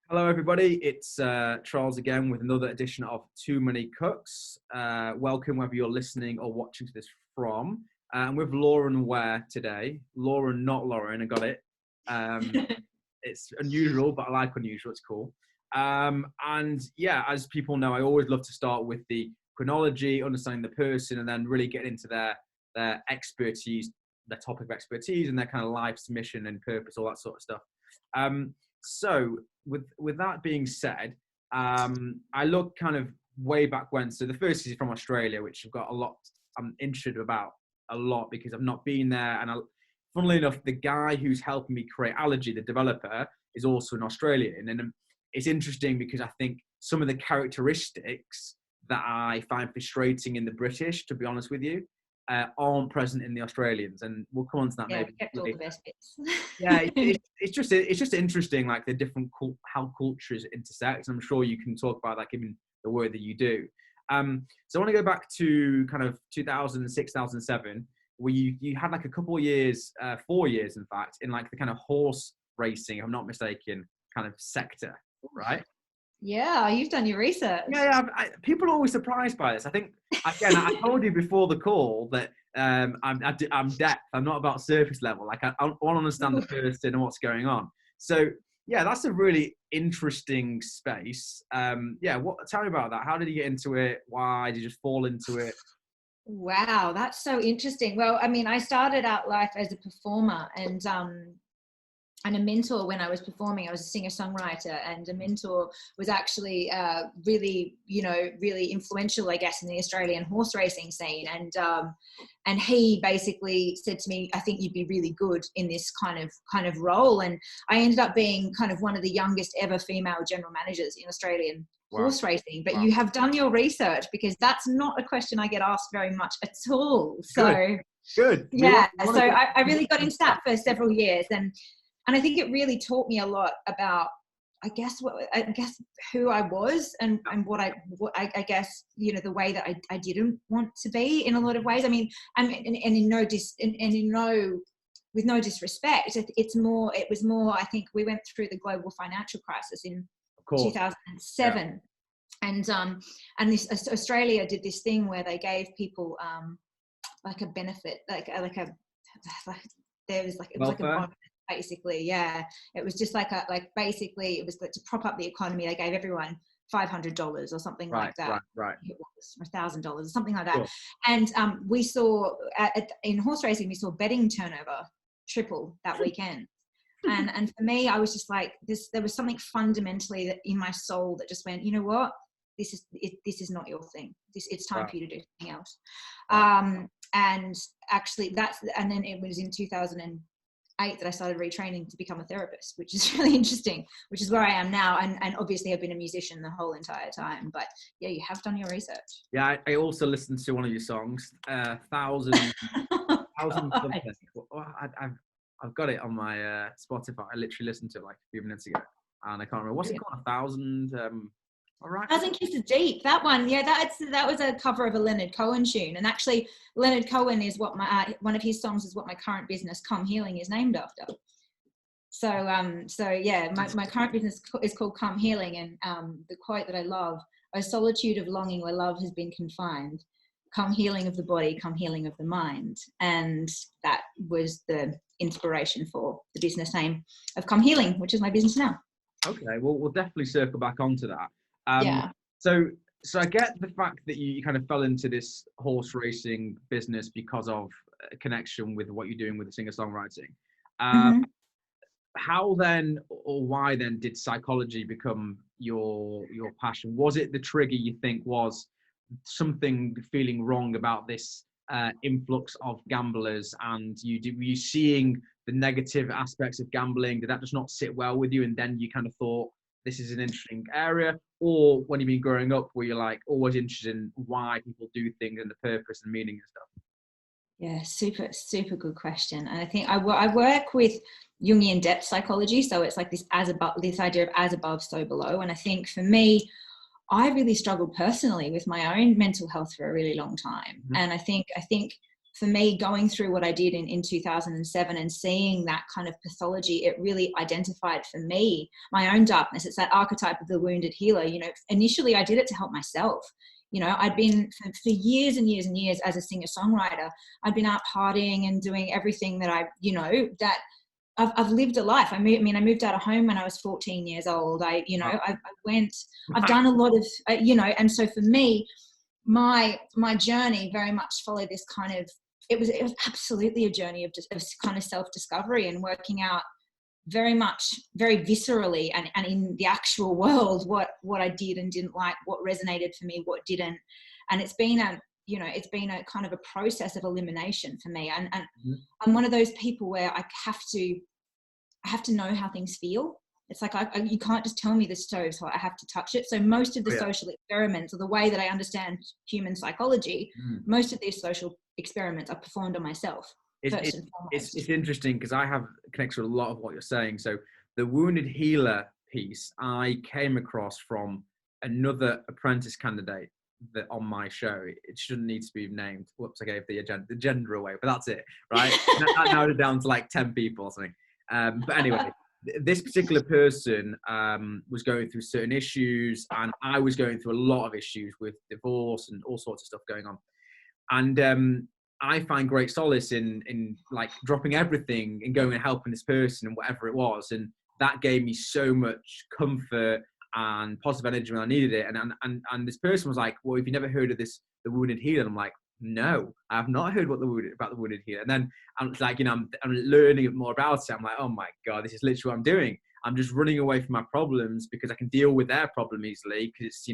Hello everybody, it's Charles again with another edition of Too Many Cooks. Welcome whether you're listening or watching to this from. And with Lauran Ware today. Lauran, not Lauren, I got it. It's unusual, but I like unusual, it's cool. And yeah, as people know, I always love to start with the chronology, understanding the person, and then really get into their expertise, their topic of expertise, and their kind of life's mission and purpose, all that sort of stuff. So with that being said, I look kind of way back when. So the first is from Australia, which I've got a lot, I'm interested about a lot because I've not been there. And funnily enough, the guy who's helping me create Allergy, the developer, is also an Australian. And it's interesting because I think some of the characteristics that I find frustrating in the British, to be honest with you, aren't present in the Australians, and we'll come on to that maybe. Kept all the best bits. Yeah, it's just interesting, like the different how cultures intersect. I'm sure you can talk about that given the work that you do. So I want to go back to kind of 2006, 2007, where you had like a couple of years, 4 years in fact, in like the kind of horse racing, if I'm not mistaken, kind of sector, right? Yeah, you've done your research. Yeah, people are always surprised by this. I think, again, I told you before the call that I'm depth. I'm not about surface level. Like I want to understand the person and what's going on. So yeah, that's a really interesting space. Tell me about that. How did you get into it? Why did you just fall into it? Wow, that's so interesting. Well, I mean, I started out life as a performer and a mentor when I was performing. I was a singer-songwriter, and a mentor was actually really influential, I guess, in the Australian horse racing scene. And he basically said to me, I think you'd be really good in this kind of role. And I ended up being kind of one of the youngest ever female general managers in Australian horse racing. But you have done your research, because that's not a question I get asked very much at all. So good. Yeah. So I really got into that for several years. And I think it really taught me a lot about, I guess who I was and what I guess, the way that I didn't want to be in a lot of ways. I mean, with no disrespect, it was more, I think we went through the global financial crisis in 2007. Yeah. And this Australia did this thing where they gave people like a benefit, there was like it was like a bonus. Basically, yeah, it was just basically it was to prop up the economy. They gave everyone $500 or something like that. Right. It was $1,000 or something like that. Sure. And we saw in horse racing, we saw betting turnover triple that weekend. And for me, I was just like, there was something fundamentally in my soul that just went, you know what, this is not your thing. It's time for you to do something else. And actually, and then it was in 2008 that I started retraining to become a therapist, which is really interesting, which is where I am now. And obviously I've been a musician the whole entire time, but yeah, you have done your research. Yeah. I also listened to one of your songs, Thousand something. I've got it on my Spotify. I literally listened to it like a few minutes ago, and I can't remember. What's it called? 1,000, all right. 1,000 Kisses Deep, that one. Yeah, that was a cover of a Leonard Cohen tune. And actually Leonard Cohen is what one of his songs is what my current business, Come Healing, is named after. So yeah, my current business is called Come Healing. And the quote that I love, "O solitude of longing where love has been confined, come healing of the body, come healing of the mind." And that was the inspiration for the business name of Come Healing, which is my business now. Okay, well, we'll definitely circle back onto that. Yeah. So I get the fact that you kind of fell into this horse racing business because of a connection with what you're doing with the singer-songwriting. How then, or why then, did psychology become your passion? Was it the trigger, you think, was something feeling wrong about this influx of gamblers, and were you seeing the negative aspects of gambling? Did that just not sit well with you, and then you kind of thought, this is an interesting area? Or when you've been growing up, were you like always interested in why people do things and the purpose and meaning and stuff? Yeah, super good question. And I think I work with Jungian depth psychology, so it's like this idea of as above, so below. And I think for me, I really struggled personally with my own mental health for a really long time. And I think for me, going through what I did in 2007 and seeing that kind of pathology, it really identified for me my own darkness. It's that archetype of the wounded healer. You know, initially I did it to help myself. You know, I'd been for years and years and years as a singer-songwriter, I'd been out partying and doing everything that that I've lived a life. I moved out of home when I was 14 years old. I've done a lot of, and so for me, my journey very much followed this kind of, it was absolutely a journey of kind of self-discovery and working out very viscerally and in the actual world what I did and didn't like, what resonated for me, what didn't. And it's been a kind of a process of elimination for me. And I'm one of those people where I have to know how things feel. It's like you can't just tell me the stove, so I have to touch it. So most of the social experiments, or the way that I understand human psychology, most of these social experiments are performed on myself. It's interesting because I have connected with a lot of what you're saying. So the wounded healer piece, I came across from another apprentice candidate that on my show. It shouldn't need to be named. Whoops, I gave the gender away, but that's it, right? That narrowed it down to like 10 people or something. But anyway, this particular person was going through certain issues, and I was going through a lot of issues with divorce and all sorts of stuff going on. And I find great solace in like dropping everything and going and helping this person and whatever it was. And that gave me so much comfort and positive energy when I needed it. And this person was like, well, have you never heard of the wounded healer? And I'm like, no, I have not heard about the wounded healer. And then I'm like, I'm learning more about it. I'm like, oh my God, this is literally what I'm doing. I'm just running away from my problems because I can deal with their problem easily because,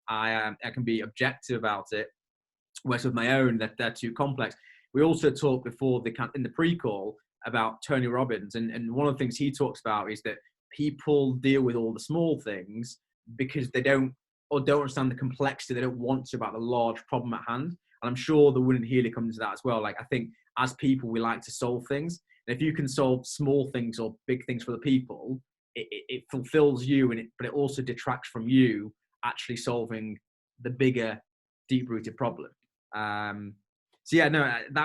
I can be objective about it. Whereas with my own, they're too complex. We also talked before in the pre-call about Tony Robbins. And one of the things he talks about is that people deal with all the small things because they don't understand the complexity. They don't want to about the large problem at hand. And I'm sure the wounded healer comes into that as well. Like, I think as people, we like to solve things. And if you can solve small things or big things for the people, it fulfills you, but it also detracts from you actually solving the bigger, deep-rooted problem. That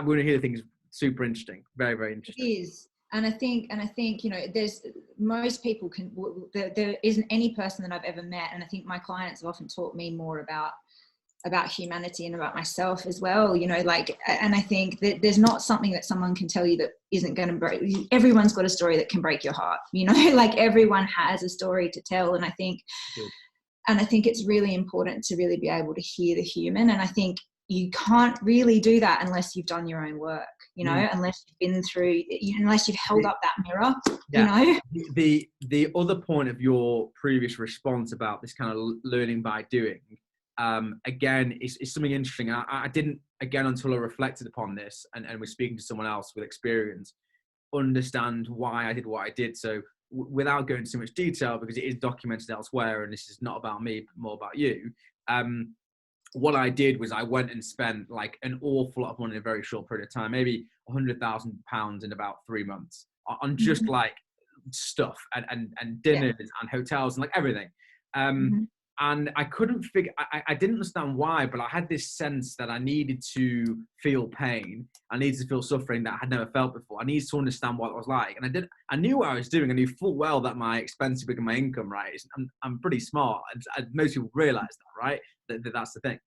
wounded healer thing is super interesting. Very, very interesting. It is. And I think, there's most people there isn't any person that I've ever met. And I think my clients have often taught me more about humanity and about myself as well, and I think that there's not something that someone can tell you that isn't going to break. Everyone's got a story that can break your heart, like everyone has a story to tell. And I think it's really important to really be able to hear the human. And I think you can't really do that unless you've done your own work, unless you've been through, unless you've held up that mirror, The other point of your previous response about this kind of learning by doing, again, is something interesting. I didn't, again, until I reflected upon this and was speaking to someone else with experience, understand why I did what I did. So without going into too much detail, because it is documented elsewhere and this is not about me, but more about you, what I did was I went and spent like an awful lot of money in a very short period of time, maybe £100,000 in about 3 months on just like stuff and dinners and hotels and like everything. And I couldn't figure, I didn't understand why, but I had this sense that I needed to feel pain. I needed to feel suffering that I had never felt before. I needed to understand what it was like. And I knew what I was doing. I knew full well that my expense is bigger than my income, right? I'm pretty smart. Most people realize that, right? That's the thing.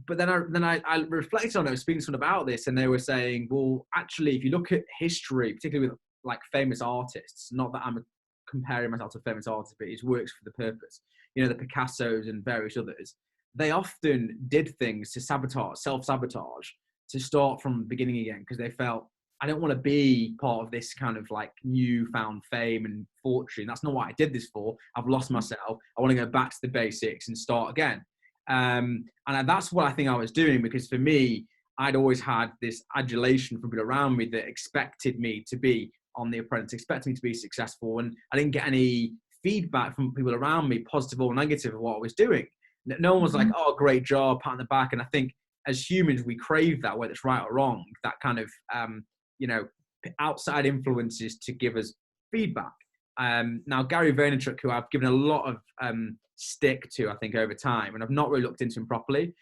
But then I reflected on it. I was speaking to someone about this and they were saying, well, actually, if you look at history, particularly with like famous artists, not that I'm comparing myself to a famous artist, but it works for the purpose. The Picassos and various others, they often did things to self-sabotage, to start from the beginning again, because they felt, I don't want to be part of this kind of like newfound fame and fortune. That's not what I did this for. I've lost myself. I want to go back to the basics and start again. And that's what I think I was doing, because for me, I'd always had this adulation from people around me that expected me to be on The Apprentice, expected me to be successful. And I didn't get any feedback from people around me, positive or negative, of what I was doing. No one was like, oh, great job, pat on the back. And I think as humans, we crave that, whether it's right or wrong, that kind of, outside influences to give us feedback. Now, Gary Vaynerchuk, who I've given a lot of stick to, I think, over time, and I've not really looked into him properly.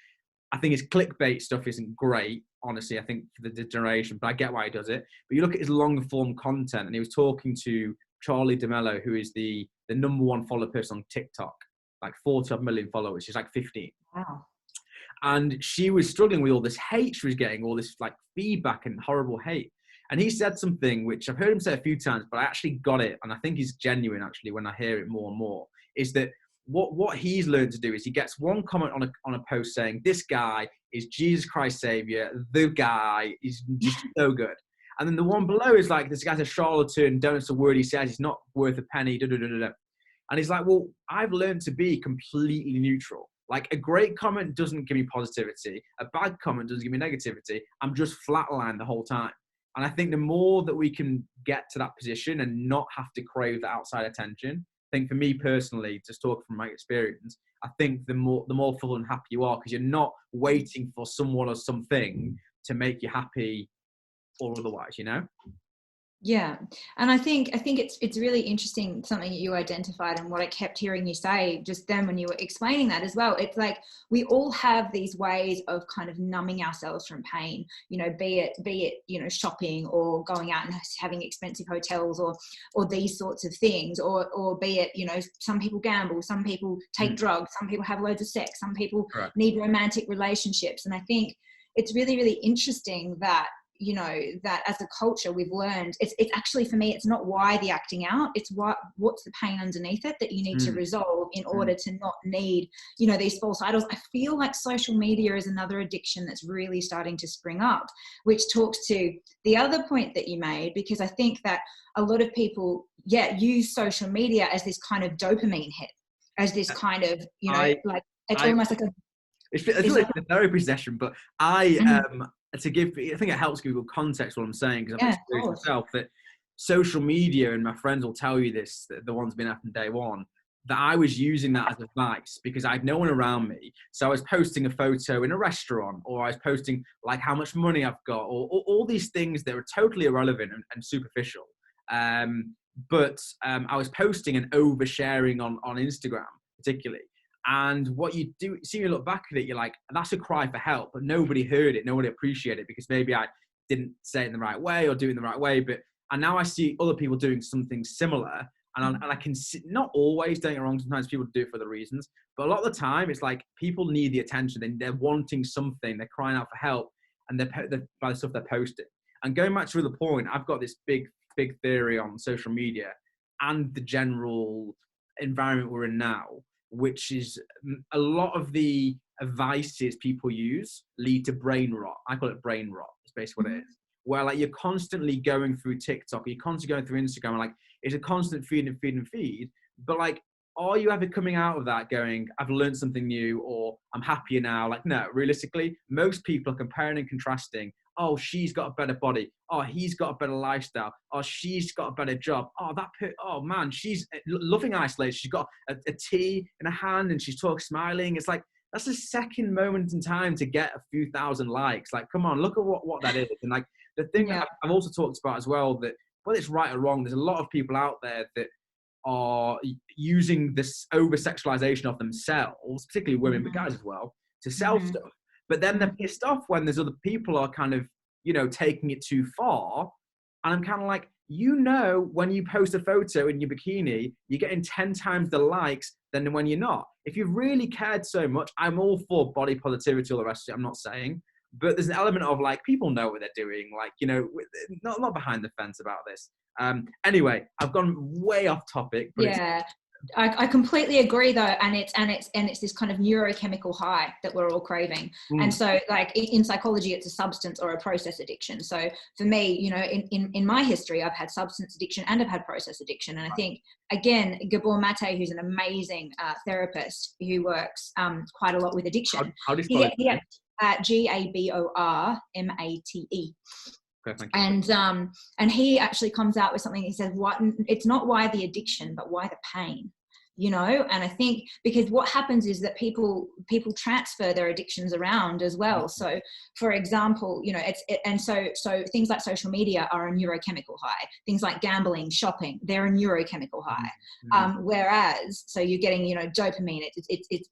I think his clickbait stuff isn't great. honestly. I think for the generation, but I get why he does it. But you look at his long form content, and he was talking to Charlie D'Amelio, who is the number one followed person on TikTok, like 40 million followers. She's like 15. Wow. And she was struggling with all this hate she was getting, all this like feedback and horrible hate. And he said something which I've heard him say a few times, but I actually got it, and I think he's genuine actually when I hear it more and more, is that what he's learned to do is he gets one comment on a post saying, this guy is Jesus Christ Savior, the guy is just so good. And then the one below is like, this guy's a charlatan, don't know a word he says, he's not worth a penny, da, da, da, da, da. And he's like, well, I've learned to be completely neutral. Like, a great comment doesn't give me positivity. A bad comment doesn't give me negativity. I'm just flatlined the whole time. And I think the more that we can get to that position and not have to crave the outside attention, I think for me personally, just talking from my experience, I think the more full and happy you are, because you're not waiting for someone or something to make you happy or otherwise, you know? Yeah. And I think it's really interesting, something that you identified, and what I kept hearing you say just then when you were explaining that as well. It's like we all have these ways of kind of numbing ourselves from pain, you know, be it, you know, shopping or going out and having expensive hotels or these sorts of things, or be it, you know, some people gamble, some people take drugs, some people have loads of sex, some people need romantic relationships. And I think it's really, really interesting that, you know, that as a culture we've learned it's actually, for me, it's not why the acting out, it's what's the pain underneath it that you need to resolve in order to not need, you know, these false idols. I feel like social media is another addiction that's really starting to spring up, which talks to the other point that you made, because I think that a lot of people use social media as this kind of dopamine hit, as this kind of, you know, almost like a, it's like a therapy session, but to give, I think it helps give people context what I'm saying, because I've experienced myself that social media, and my friends will tell you this, the ones been up from day one, that I was using that as advice because I had no one around me. So I was posting a photo in a restaurant, or I was posting like how much money I've got, or all these things that are totally irrelevant and superficial. But I was posting and oversharing on Instagram particularly. And what you do, see, you look back at it, you're like, that's a cry for help, but nobody heard it, nobody appreciated it, because maybe I didn't say it in the right way or do it in the right way. And now I see other people doing something similar, and I can see, not always, don't get me wrong, sometimes people do it for other reasons, but a lot of the time it's like people need the attention, they're wanting something, they're crying out for help, and they're by the stuff they're posting. And going back to the point, I've got this big theory on social media and the general environment we're in now, which is a lot of the advices people use lead to brain rot. I call it brain rot. It's basically what it is. Where like you're constantly going through TikTok, or you're constantly going through Instagram, and like it's a constant feed. But like, are you ever coming out of that going, I've learned something new, or I'm happier now? Like, no, realistically, most people are comparing and contrasting. Oh, she's got a better body. Oh, he's got a better lifestyle. Oh, she's got a better job. Oh man, she's loving isolation. She's got a tea in her hand and she's smiling. It's like, that's a second moment in time to get a few thousand likes. Like, come on, look at what that is. And like the thing that I've also talked about as well, that whether it's right or wrong, there's a lot of people out there that are using this over-sexualization of themselves, particularly women, but guys as well, to sell stuff. But then they're pissed off when there's other people are kind of, you know, taking it too far. And I'm kind of like, you know, when you post a photo in your bikini, you're getting 10 times the likes than when you're not. If you really cared so much, I'm all for body positivity, all the rest of it, I'm not saying. But there's an element of like, people know what they're doing. Like, you know, not behind the fence about this. Anyway, I've gone way off topic. But I completely agree though, and it's this kind of neurochemical high that we're all craving. And so like in psychology, it's a substance or a process addiction. So for me, you know, in my history, I've had substance addiction and I've had process addiction. And I think, again, Gabor Mate, who's an amazing therapist who works quite a lot with addiction. How do you spell it? GABOR MATE. And he actually comes out with something. He says, it's not why the addiction, but why the pain. you know. And I think because what happens is that people transfer their addictions around as well. So for example, you know, so things like social media are a neurochemical high. Things like gambling, shopping, they're a neurochemical high. Whereas, so you're getting, you know, dopamine,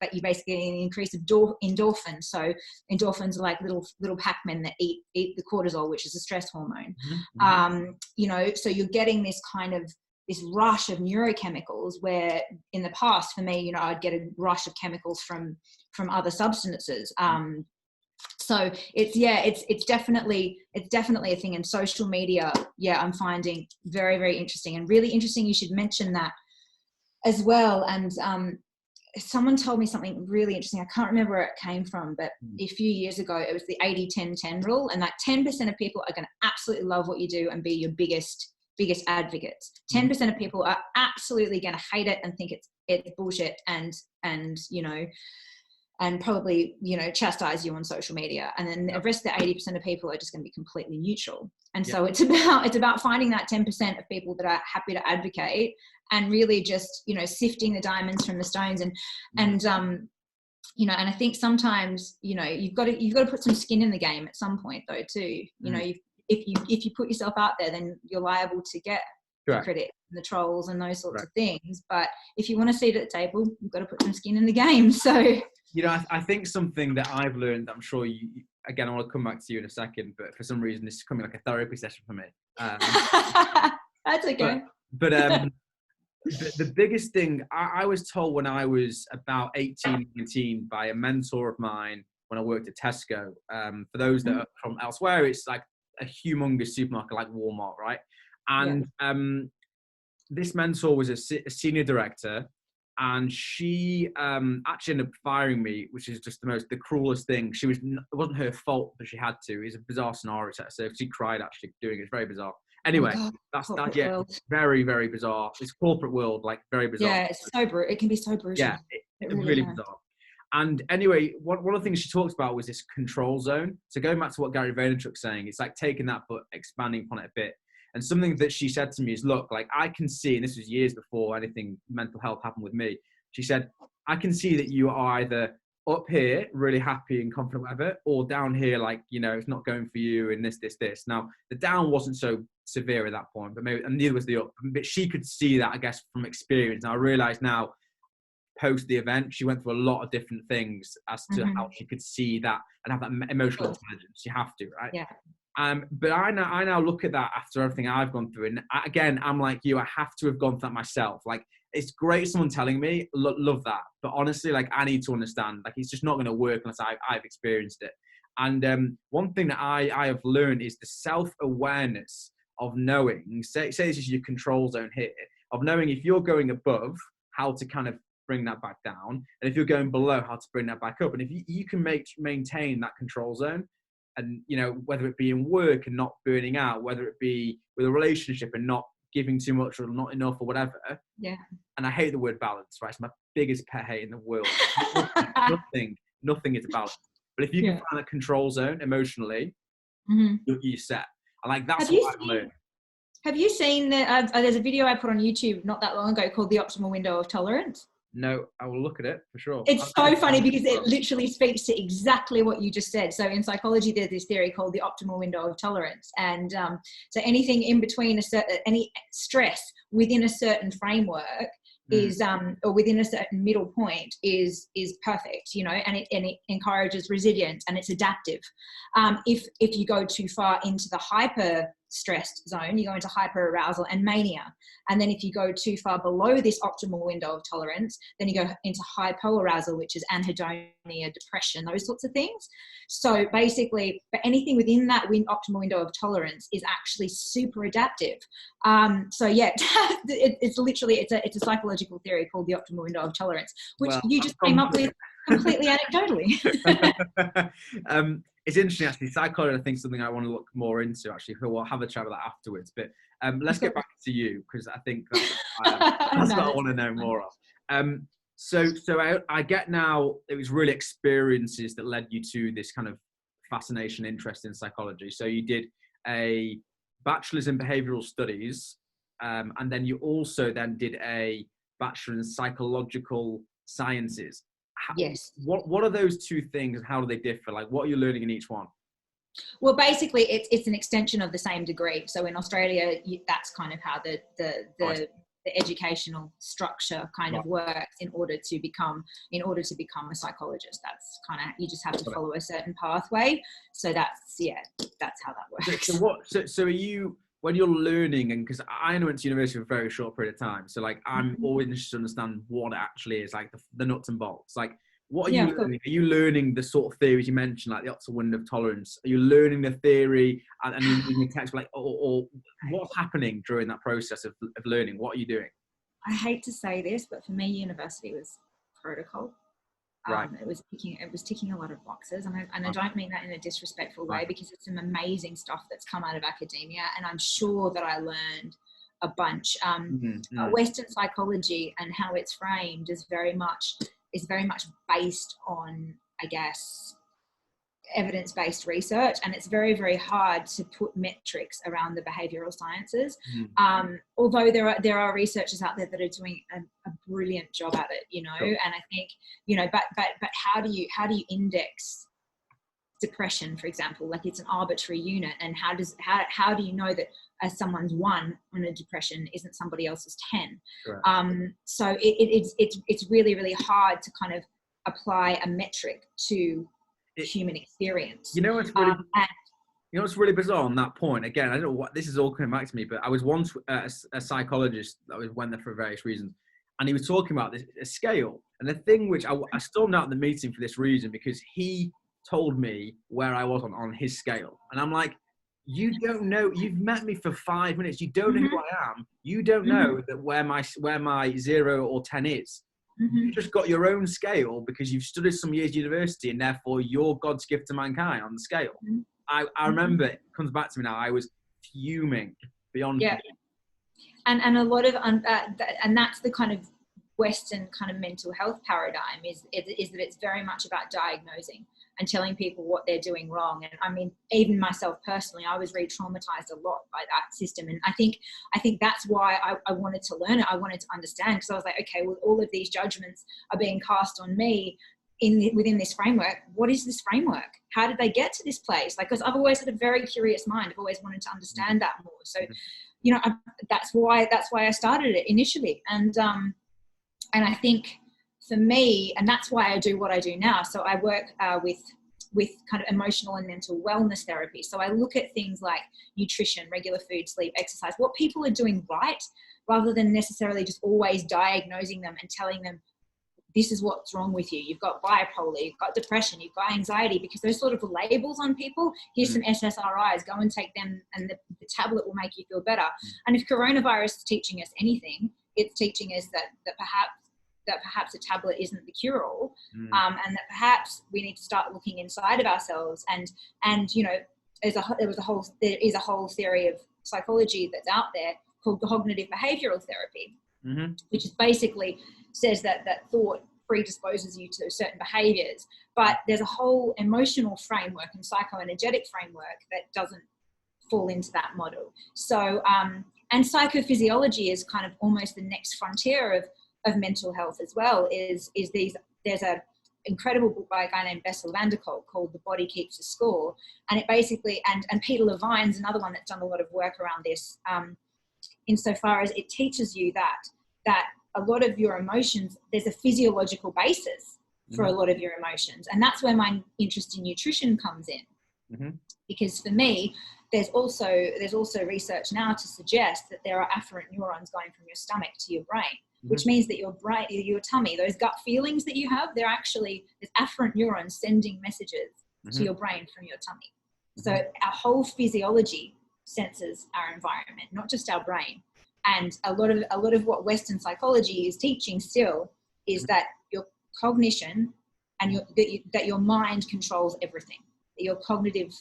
but you're basically getting an increase of endorphins. So endorphins are like little Pac-Men that eat the cortisol, which is a stress hormone. You know, so you're getting this kind of this rush of neurochemicals, where in the past for me, you know, I'd get a rush of chemicals from other substances. So it's definitely a thing. And social media, I'm finding very, very interesting, and really interesting. You should mention that as well. And someone told me something really interesting. I can't remember where it came from, but a few years ago, it was the 80-10-10 rule. And that 10% of people are going to absolutely love what you do and be your biggest advocates. 10% of people are absolutely going to hate it and think it's bullshit and you know, and probably, you know, chastise you on social media. And then the rest of the 80% of people are just going to be completely neutral. And so it's about finding that 10% of people that are happy to advocate, and really just, you know, sifting the diamonds from the stones. And you know, and I think sometimes, you know, you've got to put some skin in the game at some point though too. You know, if you put yourself out there, then you're liable to get the critics and the trolls and those sorts of things. But if you want a seat at the table, you've got to put some skin in the game. So, you know, I think something that I've learned, I'm sure you, again, I want to come back to you in a second, but for some reason, this is coming like a therapy session for me. That's okay. But the biggest thing, I was told when I was about 18, 19 by a mentor of mine when I worked at Tesco. For those that are from elsewhere, it's like a humongous supermarket like Walmart, right? And this mentor was a senior director, and she actually ended up firing me, which is just the cruelest thing. It wasn't her fault, but she had to. It's a bizarre scenario. So she cried actually doing it. It's very bizarre. Anyway, that's very, very bizarre. It's corporate world, like very bizarre. Yeah, it's so brutal. It can be so brutal. Yeah, it's really bizarre. And anyway, one of the things she talked about was this control zone. So going back to what Gary Vaynerchuk's saying, it's like taking that but expanding upon it a bit. And something that she said to me is, look, like I can see, and this was years before anything mental health happened with me. She said, I can see that you are either up here, really happy and confident, whatever, or down here, like, you know, it's not going for you and this. Now, the down wasn't so severe at that point, but maybe, and neither was the up. But she could see that, I guess, from experience. And I realize now, post the event, she went through a lot of different things as to how she could see that and have that emotional intelligence. You have to, right? Yeah. But I now look at that after everything I've gone through, and again, I'm like you. I have to have gone through that myself. Like, it's great someone telling me, love that, but honestly, like, I need to understand. Like, it's just not going to work unless I've experienced it. And one thing that I have learned is the self-awareness of knowing. Say this is your control zone here, of knowing if you're going above, how to kind of bring that back down, and if you're going below, how to bring that back up. And if you can maintain that control zone. And, you know, whether it be in work and not burning out, whether it be with a relationship and not giving too much or not enough or whatever. Yeah. And I hate the word balance, right? It's my biggest pet hate in the world. Nothing is a balance. But if you can find a control zone emotionally, you're set. And like, that's what I've learned. Have you seen there's a video I put on YouTube not that long ago called The Optimal Window of Tolerance? No, I will look at it for sure. It's so funny because it literally speaks to exactly what you just said. So in psychology, there's this theory called the optimal window of tolerance. And so anything in between any stress within a certain framework is or within a certain middle point is perfect, you know, and it encourages resilience and it's adaptive. If you go too far into the hyper stressed zone, you go into hyper arousal and mania. And then if you go too far below this optimal window of tolerance, then you go into hypoarousal, which is anhedonia, depression, those sorts of things. So basically, but anything within that optimal window of tolerance is actually super adaptive. So yeah, it's literally, it's a psychological theory called the optimal window of tolerance, which you just came up with completely anecdotally. It's interesting, actually. Psychology, I think, is something I want to look more into, actually. We'll have a chat about that afterwards. But let's get back to you, because I think that's what I want to know more of. So I get now, it was really experiences that led you to this kind of fascination, interest in psychology. So you did a bachelor's in behavioral studies, and then you also then did a bachelor in psychological sciences. Yes. What are those two things, and how do they differ? Like, what are you learning in each one? Well, basically, it's an extension of the same degree. So in Australia, that's kind of how the educational structure kind of works in order to become a psychologist. That's kind of, you just have to follow a certain pathway. So that's how that works. So are you, when you're learning, and because I went to university for a very short period of time, so like I'm always interested to understand what it actually is, like the nuts and bolts. Like, what are you learning? Are you learning the sort of theories you mentioned, like the Otto window of tolerance? Are you learning the theory and you're reading the text, like, or what's happening during that process of learning? What are you doing? I hate to say this, but for me, university was protocol. Right. It was ticking a lot of boxes, and I don't mean that in a disrespectful way, because it's some amazing stuff that's come out of academia, and I'm sure that I learned a bunch. Western psychology and how it's framed is very much based on, I guess, evidence-based research, and it's very, very hard to put metrics around the behavioral sciences. Although there are researchers out there that are doing a brilliant job at it, you know. Sure. And I think, you know, but how do you index depression, for example? Like, it's an arbitrary unit, and how do you know that someone's 1 on a depression isn't somebody else's 10? Sure. So it's really, really hard to kind of apply a metric to human experience. You know what's really, you know what's really bizarre on that point? Again, I don't know what this is all coming back to me, but I was once a psychologist that went there for various reasons, and he was talking about this a scale. And the thing which I stormed out of the meeting for this reason, because he told me where I was on his scale, and I'm like, you don't know. You've met me for 5 minutes. You don't know who I am. You don't know that where my 0 or 10 is. You just got your own scale because you've studied some years at university, and therefore you're God's gift to mankind on the scale. I remember, it comes back to me now, I was fuming beyond. Yeah. And a lot of, and that's the kind of Western kind of mental health paradigm is that it's very much about diagnosing and telling people what they're doing wrong. And I mean, even myself personally, I was re-traumatized a lot by that system. And I think that's why I wanted to learn it. I wanted to understand, because I was like, okay, well, all of these judgments are being cast on me within this framework. What is this framework? How did they get to this place? Like, because I've always had a very curious mind. I've always wanted to understand that more. So, you know, that's why I started it initially. And I think, for me, and that's why I do what I do now. So I work with kind of emotional and mental wellness therapy. So I look at things like nutrition, regular food, sleep, exercise, what people are doing right, rather than necessarily just always diagnosing them and telling them, this is what's wrong with you. You've got bipolar, you've got depression, you've got anxiety, because those sort of labels on people, here's some SSRIs, go and take them, and the tablet will make you feel better. And if coronavirus is teaching us anything, it's teaching us that perhaps a tablet isn't the cure-all, and that perhaps we need to start looking inside of ourselves. And you know, there is a whole theory of psychology that's out there called cognitive behavioral therapy, which is basically says that thought predisposes you to certain behaviors, but there's a whole emotional framework and psychoenergetic framework that doesn't fall into that model. So and psychophysiology is kind of almost the next frontier of mental health as well. There's a incredible book by a guy named Bessel van der Kolk called The Body Keeps the Score, and it basically, and Peter Levine's another one that's done a lot of work around this, insofar as it teaches you that a lot of your emotions, there's a physiological basis for a lot of your emotions, and that's where my interest in nutrition comes in, because for me, there's also research now to suggest that there are afferent neurons going from your stomach to your brain, which means that your brain, your tummy, those gut feelings that you have, there's afferent neurons sending messages to your brain from your tummy. So our whole physiology senses our environment, not just our brain. And a lot of what Western psychology is teaching still is that your cognition and that your mind controls everything, that your cognitive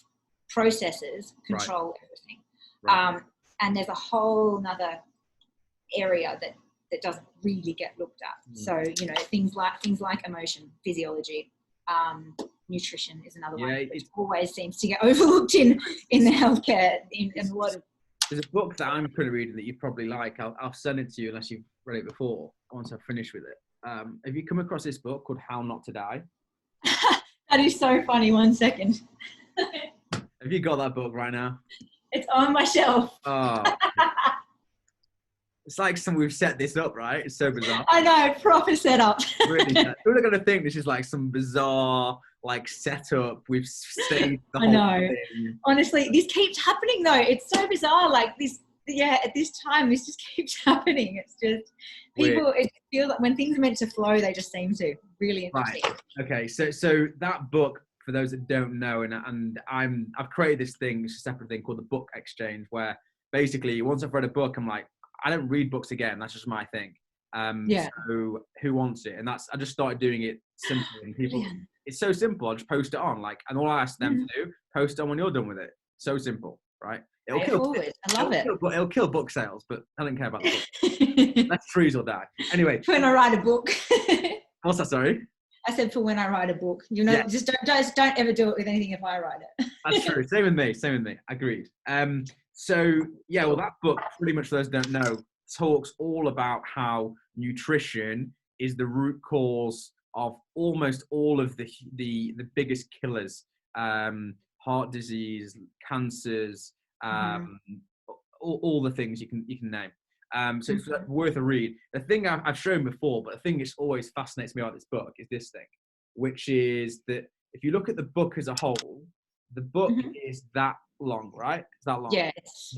processes control everything. And there's a whole nother area that doesn't really get looked at. So, you know, things like emotion, physiology, nutrition is another one, which always seems to get overlooked in the healthcare, in a lot of there's a book that I'm currently reading that you probably like. I'll send it to you unless you've read it before, once I've finished with it. Have you come across this book called How Not to Die? That is so funny. 1 second. Have you got that book right now? It's on my shelf. Oh, it's like we've set this up, right? It's so bizarre. I know, proper setup. Really, we're going to think this is like some bizarre like setup. We've saved the whole thing. Honestly, this keeps happening though. It's so bizarre. Like this, at this time, this just keeps happening. It's just people. It feels like when things are meant to flow, they just seem to. Really interesting. Right. Okay. So that book, for those that don't know, and I've created this thing, it's a separate thing called the Book Exchange, where basically once I've read a book, I'm like, I don't read books again. That's just my thing. So who wants it? And I just started doing it simply. And people, it's so simple. I'll just post it on, and all I ask them to do, post it on when you're done with it. So simple, right? I love it. It'll kill book sales, but I don't care about the book. Let trees will die. Anyway. When I write a book. What's that, sorry? I said for when I write a book. Just don't ever do it with anything if I write it. That's true. Same with me. Agreed. Well, that book, pretty much for those who don't know, talks all about how nutrition is the root cause of almost all of the biggest killers, heart disease, cancers, all the things you can name. So it's worth a read. The thing I've shown before, but the thing that always fascinates me about this book is this thing, which is that if you look at the book as a whole, the book is that long, right? It's that long. Yes,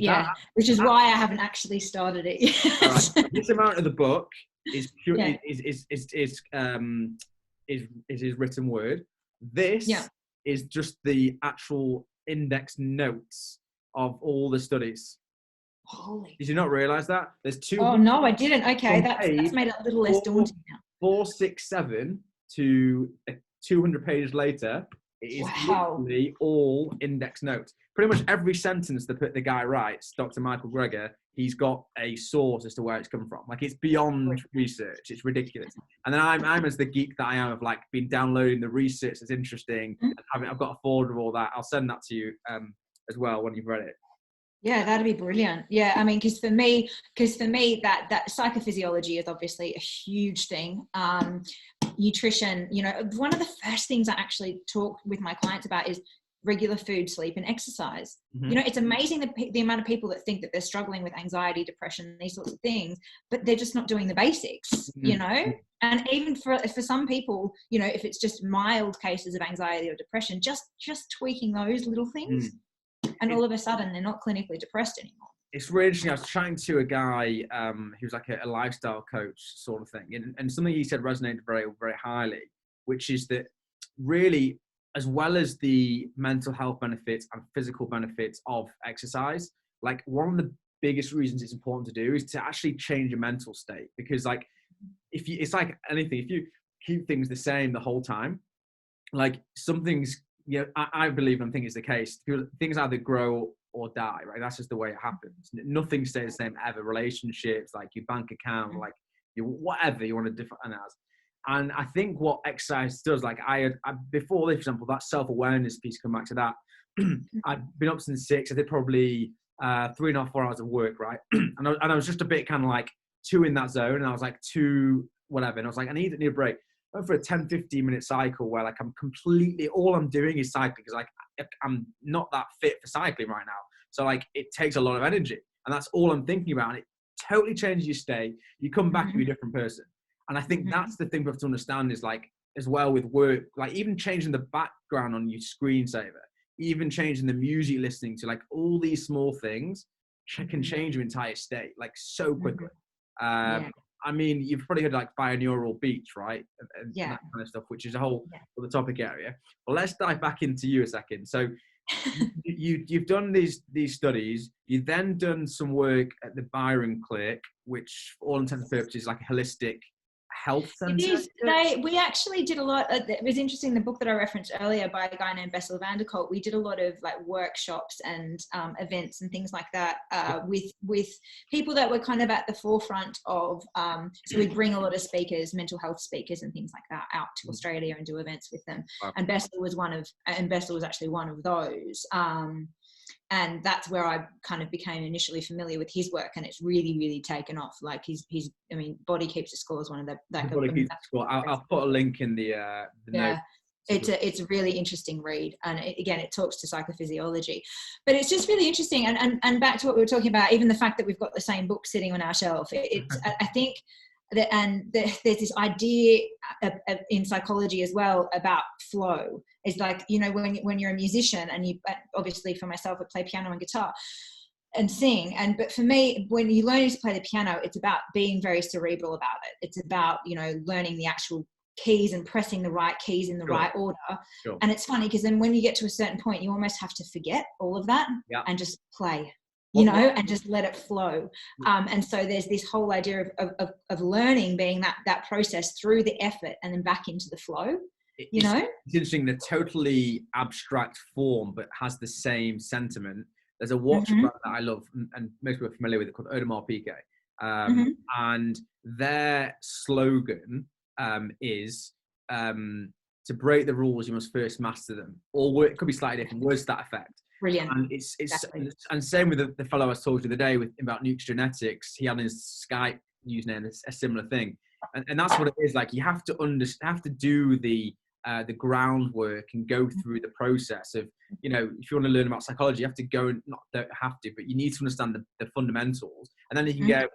which is why I haven't actually started it yet. Right. This amount of the book is pure, is written word. This is just the actual index notes of all the studies. Holy. Did you not realise that? There's two. Oh no, I didn't. Okay, that's made it a little less daunting now. 467 to 200 pages later, it is literally all index notes. Pretty much every sentence the guy writes, Dr. Michael Greger, he's got a source as to where it's come from. Like, it's beyond research. It's ridiculous. And then I'm as the geek that I am, of like been downloading the research that's interesting. And I've got a folder of all that. I'll send that to you as well when you've read it. Yeah, that'd be brilliant. Yeah, I mean, because for me, that psychophysiology is obviously a huge thing. Nutrition, one of the first things I actually talk with my clients about is regular food, sleep, and exercise. It's amazing the amount of people that think that they're struggling with anxiety, depression, these sorts of things, but they're just not doing the basics, And even for some people, if it's just mild cases of anxiety or depression, just tweaking those little things. And all of a sudden, they're not clinically depressed anymore. It's really interesting. I was chatting to a guy who was like a lifestyle coach sort of thing. And something he said resonated very, very highly, which is that really, as well as the mental health benefits and physical benefits of exercise, like one of the biggest reasons it's important to do is to actually change your mental state. Because like, it's like anything, if you keep things the same the whole time, like something's, I believe and think is the case. Things either grow or die, right? That's just the way it happens. Nothing stays the same ever. Relationships, like your bank account, like whatever you want to define as. And I think what exercise does, like I before this, for example, that self-awareness piece, come back to that. I'd been up since 6. I did probably 3.5, 4 hours of work, right? and I was just a bit kind of like 2 in that zone, and I was like 2 whatever, and I was like, I need a break. Went for a 10-15 minute cycle where like I'm completely, all I'm doing is cycling, because like I'm not that fit for cycling right now. So like it takes a lot of energy, and that's all I'm thinking about. And it totally changes your state. You come back to a different person. And I think that's the thing we have to understand is like, as well with work, like even changing the background on your screensaver, even changing the music listening to, like all these small things can change your entire state like so quickly. I mean, you've probably heard like binaural beats, right? And that kind of stuff, which is a whole other topic area. Well, let's dive back into you a second. So you've done these studies. You've then done some work at the Byron Clinic, which for all intents and purposes is like a holistic health center. It is. We actually did a lot. It was interesting. The book that I referenced earlier by a guy named Bessel van der Kolk, we did a lot of like workshops and events and things like that with people that were kind of at the forefront of. So we bring a lot of speakers, mental health speakers and things like that, out to Australia and do events with them. Wow. And Bessel was actually one of those. And that's where I kind of became initially familiar with his work, and it's really, really taken off. Like his I mean, Body Keeps the Score is one of the, like, Body Keeps the Score. I'll put a link in the note. It's a really interesting read, and again, it talks to psychophysiology, but it's just really interesting. And back to what we were talking about, even the fact that we've got the same book sitting on our shelf, I think that, and there's this idea in psychology as well about flow. It's like, you know, when you're a musician, and you, obviously for myself, I play piano and guitar and sing, but for me, when you learn to play the piano, it's about being very cerebral about it. It's about, you know, learning the actual keys and pressing the right keys in the right order. And it's funny because then when you get to a certain point, you almost have to forget all of that and just play, you know, and just let it flow. And so there's this whole idea of learning being that process through the effort and then back into the flow. You know, it's interesting, the totally abstract form but has the same sentiment. There's a watch brand that I love, and most people are familiar with it, called Audemars Piguet, and their slogan is to break the rules, you must first master them. Or it could be slightly different, words to that effect. Brilliant. And it's exactly. And same with the fellow I was talking to the other day about nutrigenetics. He had his Skype username a similar thing, and that's what it is. Like, you have to do the groundwork and go through the process of, you know, if you want to learn about psychology, you have to go, and don't have to, but you need to understand the fundamentals, and then you can go.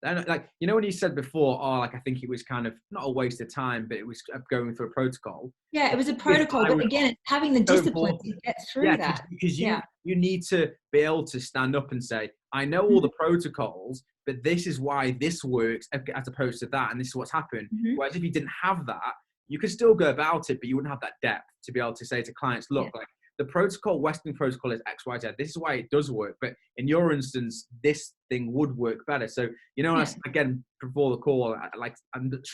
Like, you know, when you said before, like, I think it was kind of not a waste of time, but it was going through a protocol. Yeah, it was a protocol, but again, it's having the discipline to get through that. Because you need to be able to stand up and say, I know all the protocols, but this is why this works as opposed to that, and this is what's happened. Whereas if you didn't have that, you could still go about it, but you wouldn't have that depth to be able to say to clients, look, like, the protocol, Western protocol, is X, Y, Z. This is why it does work. But in your instance, this thing would work better. So, you know, again, before the call, I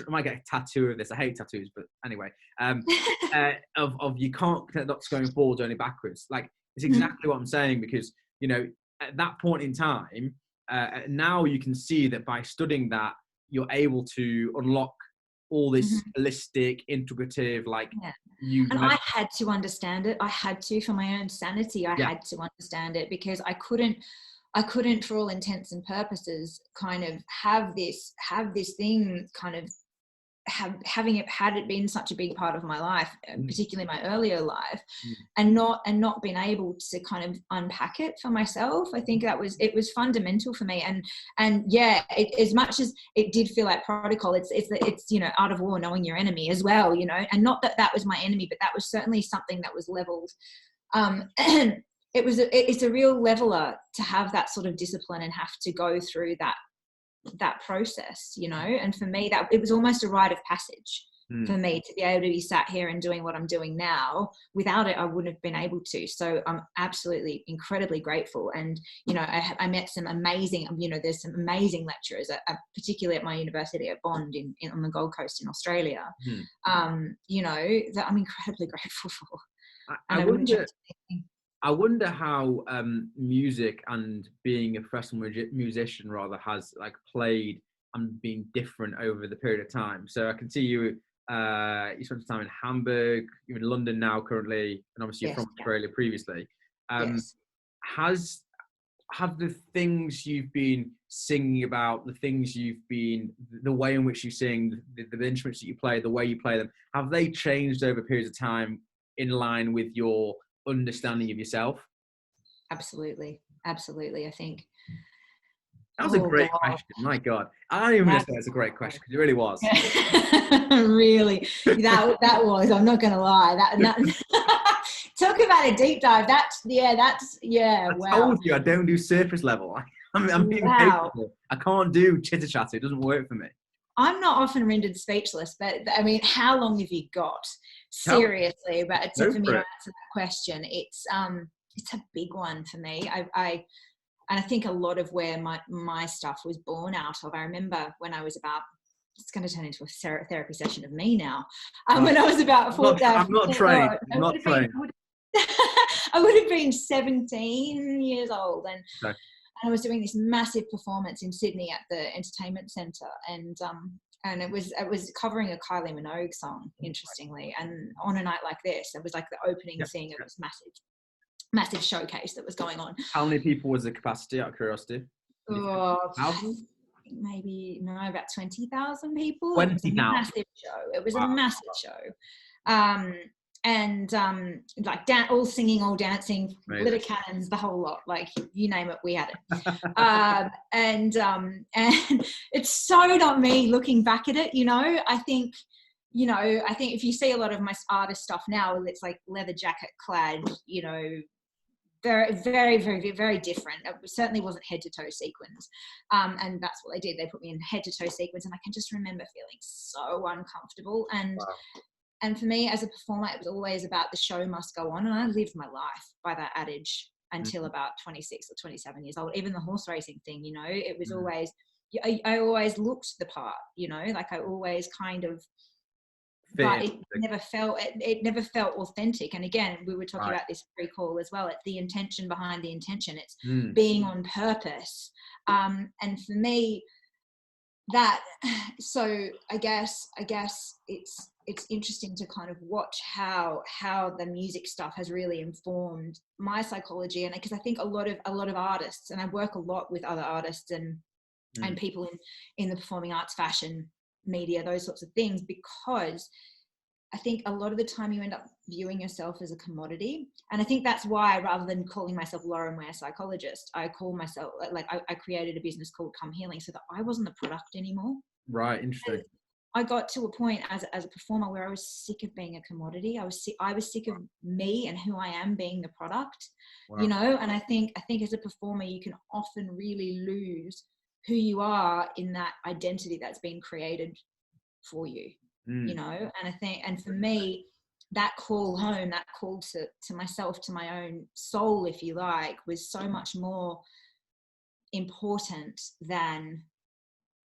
might get a tattoo of this. I hate tattoos, but anyway, of you can't connect dots going forward, only backwards. Like, it's exactly what I'm saying, because, you know, at that point in time, now you can see that by studying that, you're able to unlock all this holistic, integrative, like, and I had to understand it. I had to, for my own sanity, I had to understand it, because I couldn't, for all intents and purposes, kind of have this thing kind of having it, had it been such a big part of my life, particularly my earlier life, and not being able to kind of unpack it for myself. I think it was fundamental for me. And as much as it did feel like protocol, it's you know, art of war, knowing your enemy as well, you know, and not that was my enemy, but that was certainly something that was leveled. And it's a real leveler to have that sort of discipline and have to go through that process, you know. And for me, that it was almost a rite of passage for me to be able to be sat here and doing what I'm doing now. Without it, I wouldn't have been able to. So I'm absolutely incredibly grateful. And, you know, I met some amazing, you know, there's some amazing lecturers, particularly at my university at Bond on the Gold Coast in Australia, you know, that I'm incredibly grateful for. I wonder how music and being a professional musician rather has, like, played and been different over the period of time. So I can see you spent some time in Hamburg, you're in London now currently, and obviously you're from Australia previously. Have the things you've been singing about, the way in which you sing, the instruments that you play, the way you play them, have they changed over periods of time in line with your understanding of yourself? Absolutely, I think that was a great question. My God, I don't even want to say it's a great question, because it really was. Really, that was. I'm not going to lie. That talk about a deep dive. I told you I don't do surface level. I'm being capable. I can't do chitter chatter. It doesn't work for me. I'm not often rendered speechless, but I mean, how long have you got? Seriously, but for me to answer that question, it's a big one for me. And I think a lot of where my stuff was born out of. I remember when I was about, it's going to turn into a therapy session of me now. When I was about 14, I'm not trained. I would have been 17 years old, and I was doing this massive performance in Sydney at the entertainment centre, and it was covering a Kylie Minogue song, interestingly, and On a Night Like This. It was like the opening thing of this massive massive showcase that was going on. How many people was the capacity, out of curiosity? Thousands? Maybe, no, about 20,000 people. 20,000. It was a massive show. It was a massive show. Like all singing, all dancing, glitter cannons, the whole lot. Like you name it, we had it. And it's so not me looking back at it. You know, I think if you see a lot of my artist stuff now, it's like leather jacket clad. You know, very, very, very, very different. It certainly wasn't head to toe sequins. And that's what they did. They put me in head to toe sequins, and I can just remember feeling so uncomfortable. And for me as a performer, it was always about the show must go on. And I lived my life by that adage until about 26 or 27 years old. Even the horse racing thing, you know, it was always, I always looked the part, you know, like I always kind of, but it never felt authentic. And again, we were talking about this pre-call as well. It's the intention behind the intention. It's being on purpose. And for me, so I guess it's interesting to kind of watch how the music stuff has really informed my psychology. And because I think a lot of artists, and I work a lot with other artists and people in the performing arts, fashion, media, those sorts of things, because I think a lot of the time you end up viewing yourself as a commodity. And I think that's why, rather than calling myself Lauran Ware psychologist, I call myself, like I created a business called Come Healing, so that I wasn't the product anymore. Right. Interesting. And I got to a point as a performer where I was sick of being a commodity. I was sick of me and who I am being the product, you know. And I think as a performer, you can often really lose who you are in that identity that's been created for you, you know. And for me, that call home, that call to myself, to my own soul, if you like, was so much more important than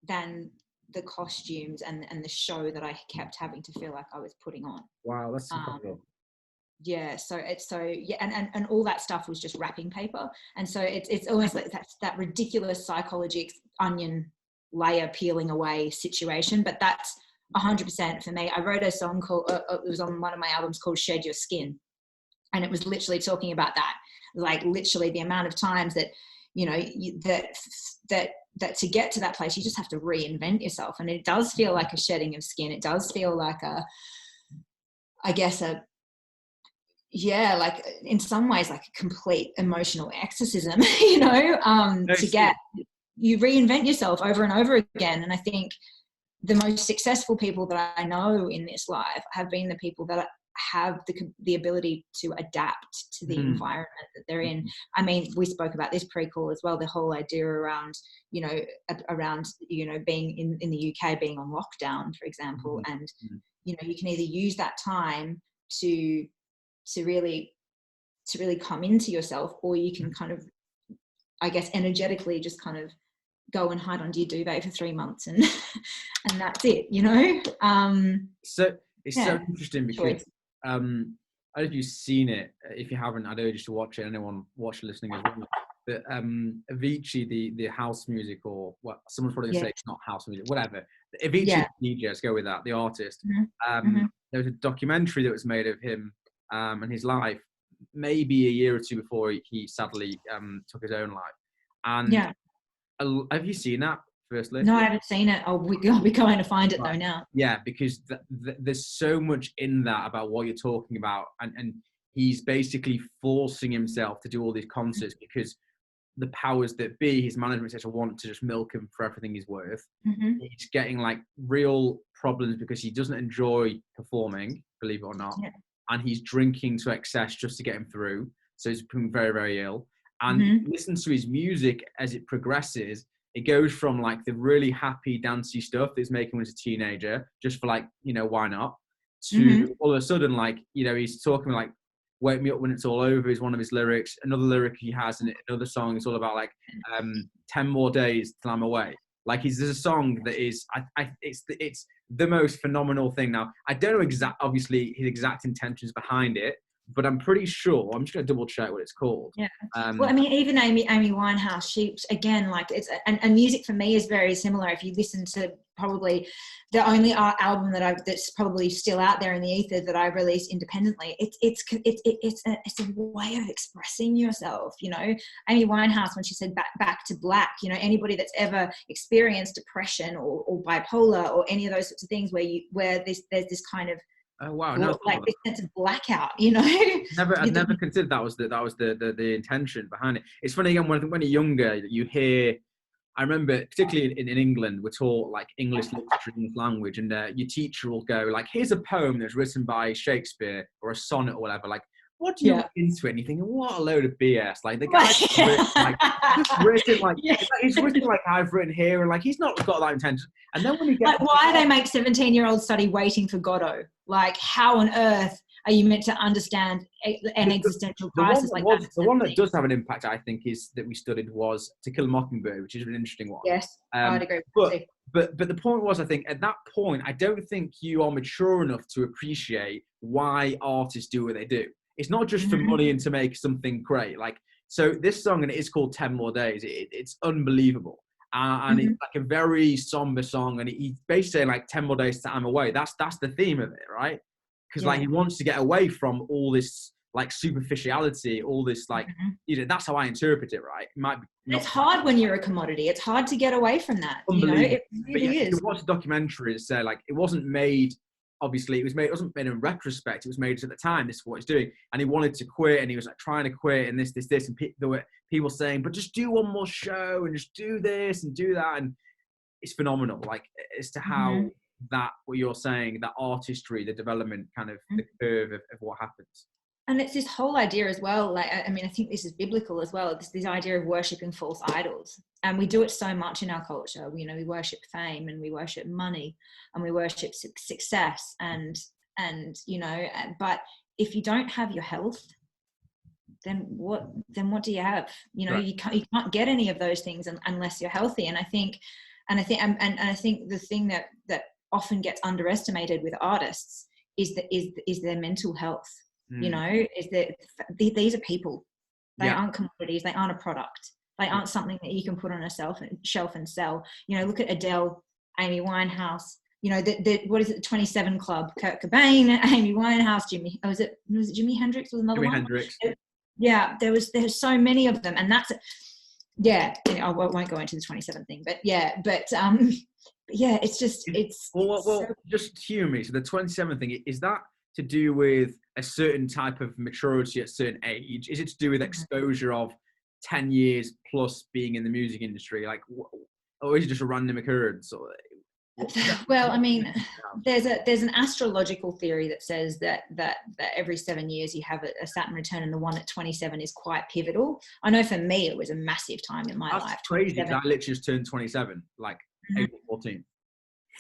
the costumes and the show that I kept having to feel like I was putting on. Wow, that's incredible. Yeah, and all that stuff was just wrapping paper, and so it's almost like that ridiculous psychology onion layer peeling away situation. But that's 100% for me. I wrote a song called it was on one of my albums called Shed Your Skin, and it was literally talking about that, like literally the amount of times that, you know, that to get to that place you just have to reinvent yourself. And it does feel like a shedding of skin. It does feel like like in some ways like a complete emotional exorcism, you know, you reinvent yourself over and over again. And I think the most successful people that I know in this life have been the people that have the ability to adapt to the environment that they're in. I mean, we spoke about this pre-call as well, the whole idea around being in the UK, being on lockdown, for example. And, you know, you can either use that time to really come into yourself, or you can kind of, I guess, energetically just kind of go and hide under your duvet for 3 months and that's it, you know. So it's so interesting because I don't know if you've seen it. If you haven't, I'd urge you to watch it. Anyone watching, listening as well. But Avicii, the house music, or what someone's probably gonna say it's not house music, whatever. Avicii DJ, let's go with that. The artist. There was a documentary that was made of him and his life, maybe a year or two before he sadly took his own life. And have you seen that? Firstly, no, I haven't seen it. I'll be going to find it though now. Yeah, because there's so much in that about what you're talking about, and he's basically forcing himself to do all these concerts because the powers that be, his management etc., want to just milk him for everything he's worth. He's getting like real problems because he doesn't enjoy performing, believe it or not, and he's drinking to excess just to get him through. So he's becoming very, very ill. And listen to his music as it progresses. It goes from like the really happy, dancey stuff that he's making when he's a teenager, just for like, you know, why not? To all of a sudden, like, you know, he's talking like, "Wake me up when it's all over" is one of his lyrics. Another lyric he has in another song is all about like 10 more days till I'm away. Like there's a song that is, it's the most phenomenal thing. Now, I don't know obviously his exact intentions behind it, but I'm pretty sure, I'm just going to double check what it's called. Yeah. Well, I mean, even Amy Winehouse, she, again, like and music for me is very similar. If you listen to probably the only album that's probably still out there in the ether that I've released independently. It's a way of expressing yourself, you know. Amy Winehouse, when she said back to black, you know, anybody that's ever experienced depression or bipolar or any of those sorts of things where there's this kind of oh wow, like this sense of blackout, you know. I'd never considered that was the intention behind it. It's funny again when you're younger, you hear. I remember, particularly in England, we're taught like English literature, English language, and your teacher will go like, "Here's a poem that's written by Shakespeare or a sonnet or whatever." Like, what do you look into it? And you think, what a load of BS! Like the guy's written like he's written like I've written here, and like he's not got that intention. And then when you get like, why they make 17-year-olds study Waiting for Godot? Like, how on earth are you meant to understand an existential crisis like that? The one that does have an impact, I think, is that we studied was To Kill a Mockingbird, which is an interesting one. Yes, I'd agree with you. But the point was, I think, at that point, I don't think you are mature enough to appreciate why artists do what they do. It's not just for money and to make something great. Like, so this song, and it is called 10 More Days, it's unbelievable. And it's like a very somber song, and he's basically saying like 10 more days till I'm away. That's the theme of it, right? Because like he wants to get away from all this like superficiality, all this like you know, that's how I interpret it, right? It might be it's hard when you're a commodity. It's hard to get away from that. You know, it really is. You watch the documentary and say like it wasn't made. Obviously, it wasn't made in retrospect. It was made at the time. This is what he's doing, and he wanted to quit, and he was like trying to quit, and this, and there were people saying, "But just do one more show, and just do this and do that," and it's phenomenal. Like as to how that what you're saying, that artistry, the development, kind of the curve of what happens. And it's this whole idea as well. Like, I mean, I think this is biblical as well. This idea of worshipping false idols. And we do it so much in our culture. You know, we worship fame and we worship money and we worship success and you know, but if you don't have your health, then what do you have? You know, right. you can't get any of those things unless you're healthy. And I think the thing that often gets underestimated with artists is their mental health. You know, is that these are people. They aren't commodities. They aren't a product. They aren't something that you can put on a shelf and sell. You know, look at Adele, Amy Winehouse. You know, what is it? The 27 Club. Kurt Cobain, Amy Winehouse, was it Jimi Hendrix? Was another one? Hendrix. Yeah, there's so many of them, and that's I won't go into the 27 thing, but it's just just humor me. So the 27 thing, is that to do with a certain type of maturity at a certain age? Is it to do with exposure of 10 years plus being in the music industry? Like, or is it just a random occurrence? Well, I mean, there's an astrological theory that says that every 7 years you have a Saturn return, and the one at 27 is quite pivotal. I know for me it was a massive time in my life. That's crazy. I literally just turned 27, like April 14th.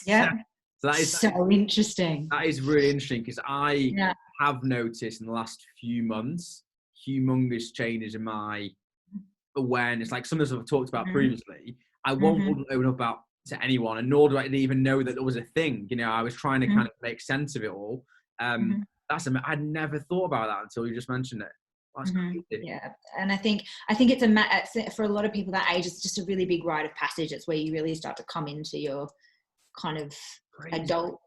Yeah. So that is so interesting. That is really interesting because I have noticed in the last few months humongous changes in my awareness. Like some of the stuff I've talked about previously, I wouldn't open up about to anyone, and nor do I even know that there was a thing. You know, I was trying to kind of make sense of it all. I'd never thought about that until you just mentioned it. That's crazy. Yeah, and I think it's for a lot of people that age, it's just a really big rite of passage. It's where you really start to come into your kind of adult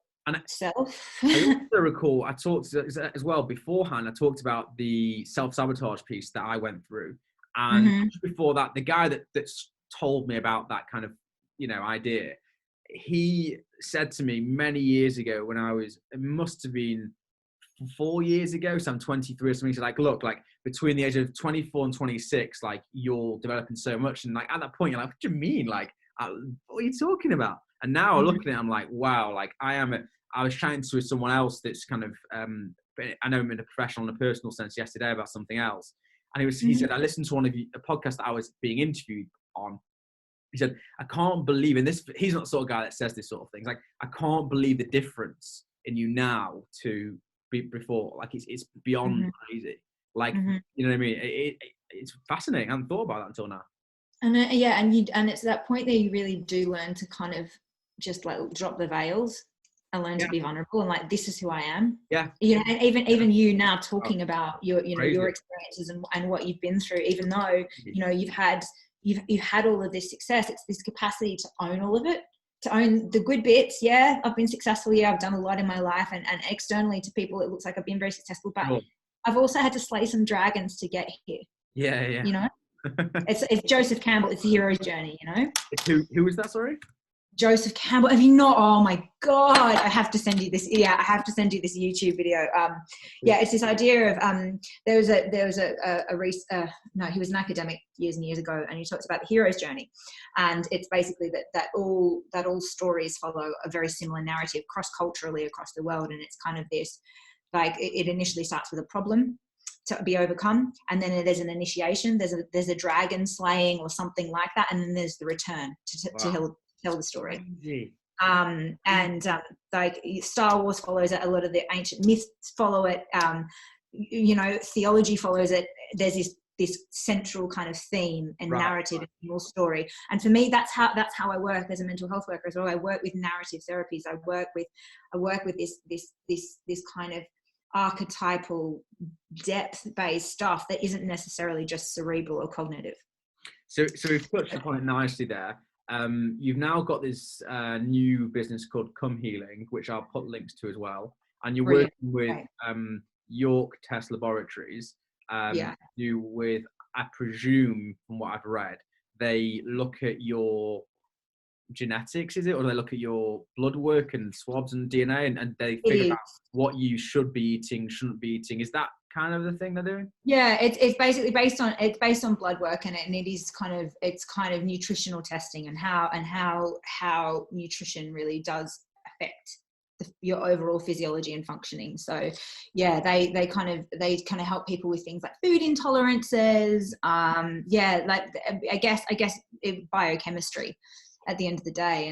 self. I also recall I talked as well beforehand. I talked about the self-sabotage piece that I went through, and before that, the guy that's told me about that kind of idea, he said to me many years ago when it must have been 4 years ago, so I'm 23 or something. He said, like, look, like between the age of 24 and 26, like you're developing so much, and like at that point you're like, what do you mean? Like, what are you talking about? And now I look at it, I'm like, wow, like I was chatting to someone else that's kind of, I know him in a professional and a personal sense yesterday about something else. And he said, I listened to a podcast that I was being interviewed on. He said, I can't believe in this. He's not the sort of guy that says this sort of things. Like, I can't believe the difference in you now to before. Like, it's beyond crazy. Like, you know what I mean? It's fascinating. I hadn't thought about that until now. And and it's that point that you really do learn to kind of just like drop the veils and learn to be vulnerable and like, this is who I am. Yeah. You know, and even you now talking about your experiences and what you've been through, even though, you've had all of this success, it's this capacity to own all of it to own the good bits. Yeah, I've been successful here. I've done a lot in my life, and externally to people, it looks like I've been very successful. But I've also had to slay some dragons to get here. Yeah. You know, it's Joseph Campbell. It's the hero's journey. You know. Who was that? Sorry. Joseph Campbell. Have you not? Oh my God. I have to send you this. Yeah, I have to send you this YouTube video. Yeah, it's this idea of, he was an academic years and years ago, and he talks about the hero's journey. And it's basically that all stories follow a very similar narrative cross-culturally across the world. And it's kind of this, like, it initially starts with a problem to be overcome, and then there's an initiation, there's a dragon slaying or something like that, and then there's the return to tell the story. Like Star Wars follows it, a lot of the ancient myths follow it, theology follows it. There's this central kind of theme and narrative in your story. And for me, that's how I work as a mental health worker as well. I work with narrative therapies. I work with this kind of archetypal depth-based stuff that isn't necessarily just cerebral or cognitive. So we've touched upon it nicely there. You've now got this new business called Come Healing, which I'll put links to as well. And you're working with York Test Laboratories. With, I presume, from what I've read, they look at your genetics, is it? Or they look at your blood work and swabs and DNA, and they figure out what you should be eating, shouldn't be eating. Is that kind of the thing they're doing? Yeah, it's basically based on blood work, and it is kind of nutritional testing and how nutrition really does affect your overall physiology and functioning. So yeah, they kind of help people with things like food intolerances, I guess biochemistry at the end of the day,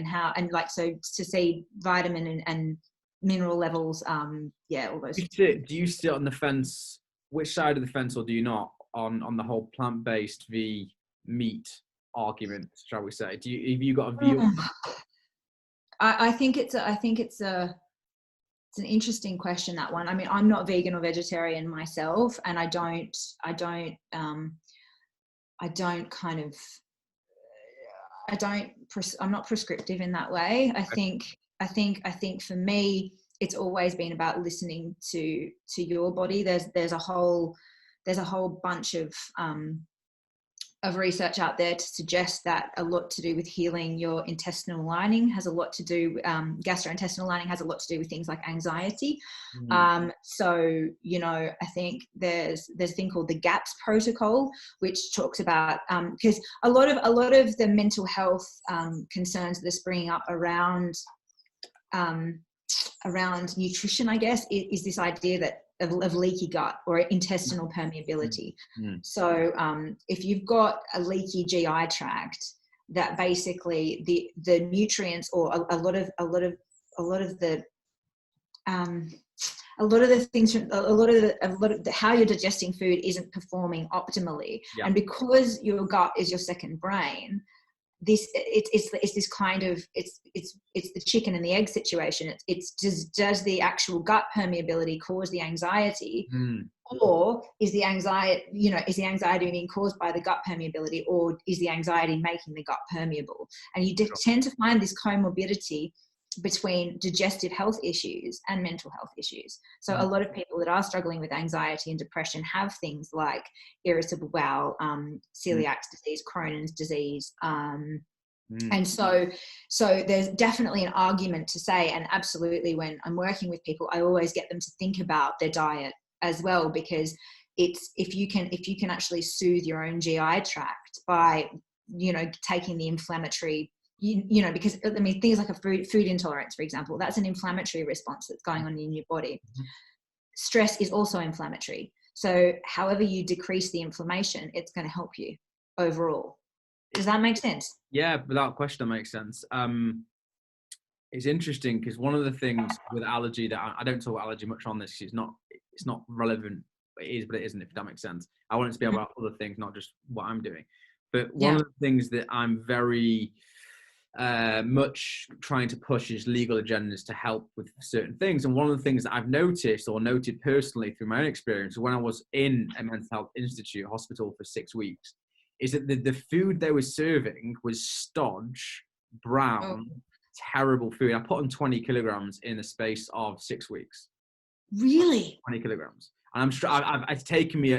so to see vitamin and mineral levels, all those. Do you sit on the fence? Which side of the fence, or do you not, on the whole plant-based v meat argument, shall we say? Have you got a view on that? I think it's an interesting question, that one. I mean, I'm not vegan or vegetarian myself, and I'm not prescriptive in that way. I think for me, it's always been about listening to your body. There's a whole bunch of research out there to suggest that a lot to do with healing your intestinal lining has a lot to do, gastrointestinal lining has a lot to do with things like anxiety. So, I think there's a thing called the GAPS protocol, which talks about, because a lot of the mental health concerns that are springing up around nutrition, I guess, is this idea that of leaky gut or intestinal permeability. So if you've got a leaky GI tract, that basically the nutrients or a lot of how you're digesting food isn't performing optimally. And because your gut is your second brain, it's this kind of it's the chicken and the egg situation. Does the actual gut permeability cause the anxiety, or is the anxiety being caused by the gut permeability, or is the anxiety making the gut permeable? And you tend to find this comorbidity between digestive health issues and mental health issues. So a lot of people that are struggling with anxiety and depression have things like irritable bowel, celiac disease, Crohn's disease. And so there's definitely an argument to say, and absolutely when I'm working with people, I always get them to think about their diet as well, because it's, if you can actually soothe your own GI tract by, taking the inflammatory, because I mean, things like a food intolerance, for example, that's an inflammatory response that's going on in your body. Stress is also inflammatory. So however you decrease the inflammation, it's going to help you overall. Does that make sense? Yeah, without question, that makes sense. It's interesting because one of the things with allergy that I don't talk about allergy much on this, it's not relevant. It is, but it isn't, if that makes sense. I want it to be about other things, not just what I'm doing. But one of the things that I'm very much trying to push is legal agendas to help with certain things. And one of the things that I've noted personally through my own experience when I was in a mental health institute, hospital for 6 weeks, is that the food they were serving was stodge, brown, terrible food. I put on 20 kilograms in the space of 6 weeks. Really? 20 kilograms. And it's taken me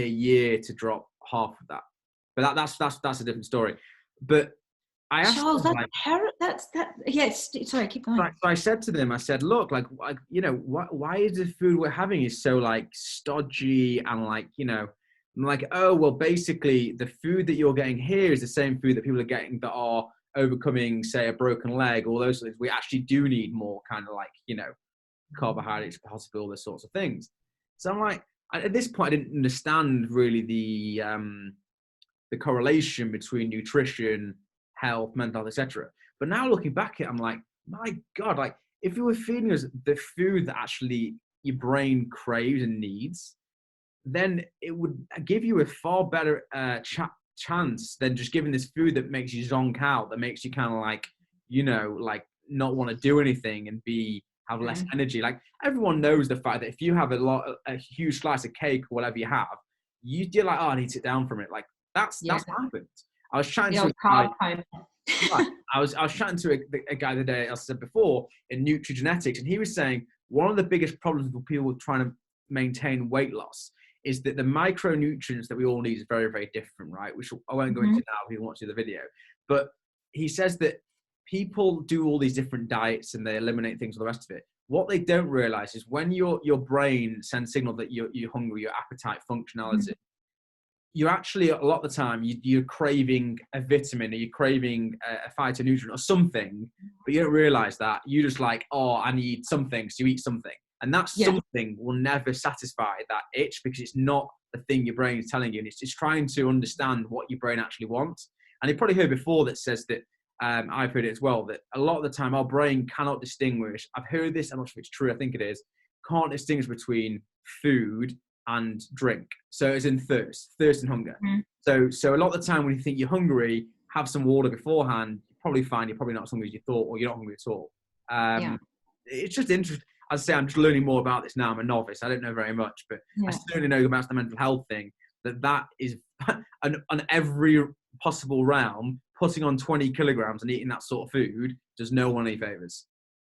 a year to drop half of that. But that's a different story. But I asked Charles, them, sorry, keep going. so I said to them, I said, look, like you know, why is the food we're having is so like stodgy and like, you know, I'm like, oh, well, basically the food that you're getting here is the same food that people are getting that are overcoming, say, a broken leg, all those things. We actually do need more kind of like, you know, carbohydrates, possibly all those sorts of things. So I'm like, at this point, I didn't understand really the correlation between nutrition, health, mental health, etc. But now looking back at it, I'm like, my God, like if you were feeding us the food that actually your brain craves and needs, then it would give you a far better chance than just giving this food that makes you zonk out, that makes you kind of like, you know, like not want to do anything and have less energy. Like everyone knows the fact that if you have a huge slice of cake or whatever you have, you're like, oh, I need to sit down from it. Like that's what happened. I was chatting to a guy. I was chatting to a guy the day, as I said before, in nutrigenetics, and he was saying one of the biggest problems with people trying to maintain weight loss is that the micronutrients that we all need is very, very different, right? Which I won't go into now if you want to see the video. But he says that people do all these different diets and they eliminate things and the rest of it. What they don't realize is when your brain sends signal that you're hungry, your appetite functionality, you're actually, a lot of the time, you're craving a vitamin or you're craving a phytonutrient or something, but you don't realize that. You're just like, oh, I need something, so you eat something. And that something will never satisfy that itch because it's not the thing your brain is telling you. And it's just trying to understand what your brain actually wants. And you probably heard before that says that, I've heard it as well, that a lot of the time our brain cannot distinguish. I've heard this, I'm not sure if it's true, I think it is, can't distinguish between food and drink. So as in thirst and hunger. So a lot of the time when you think you're hungry, have some water beforehand, you probably find you're probably not as hungry as you thought, or you're not hungry at all. It's just interesting. As I say, I'm just learning more about this now. I'm a novice. I don't know very much, but I certainly know about the mental health thing, that is on every possible realm, putting on 20 kilograms and eating that sort of food does no one any favors.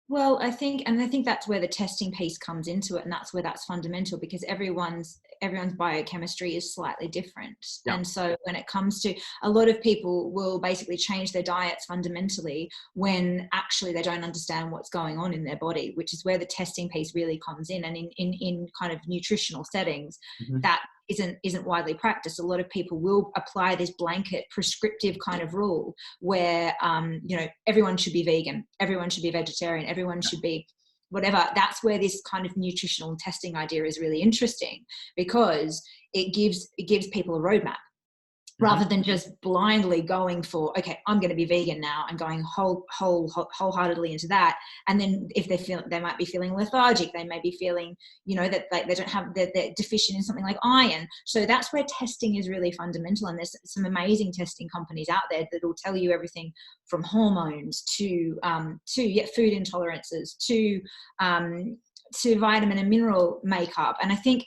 Well, I think that's where the testing piece comes into it, and that's where that's fundamental, because everyone's biochemistry is slightly different. And so when it comes to, a lot of people will basically change their diets fundamentally when actually they don't understand what's going on in their body, which is where the testing piece really comes in. And in kind of nutritional settings, that isn't widely practiced. A lot of people will apply this blanket prescriptive kind of rule where you know, everyone should be vegan, everyone should be vegetarian, everyone should be whatever. That's where this kind of nutritional testing idea is really interesting, because it gives people a roadmap. Rather than just blindly going for, okay, I'm going to be vegan now, and going wholeheartedly into that. And then if they might be feeling lethargic, they may be feeling, you know, that like they don't have, they're deficient in something like iron. So that's where testing is really fundamental. And there's some amazing testing companies out there that will tell you everything from hormones to food intolerances to vitamin and mineral makeup. And I think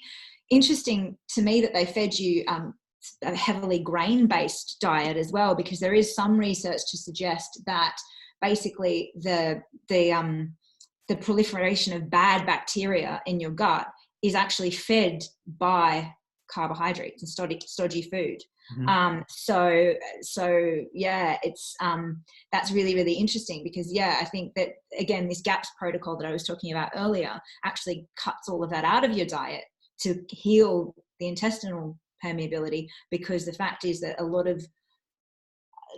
interesting to me that they fed you a heavily grain-based diet as well, because there is some research to suggest that basically the proliferation of bad bacteria in your gut is actually fed by carbohydrates and stodgy food. So yeah, it's that's really, really interesting, because I think that, again, this GAPS protocol that I was talking about earlier actually cuts all of that out of your diet to heal the intestinal permeability, because the fact is that a lot of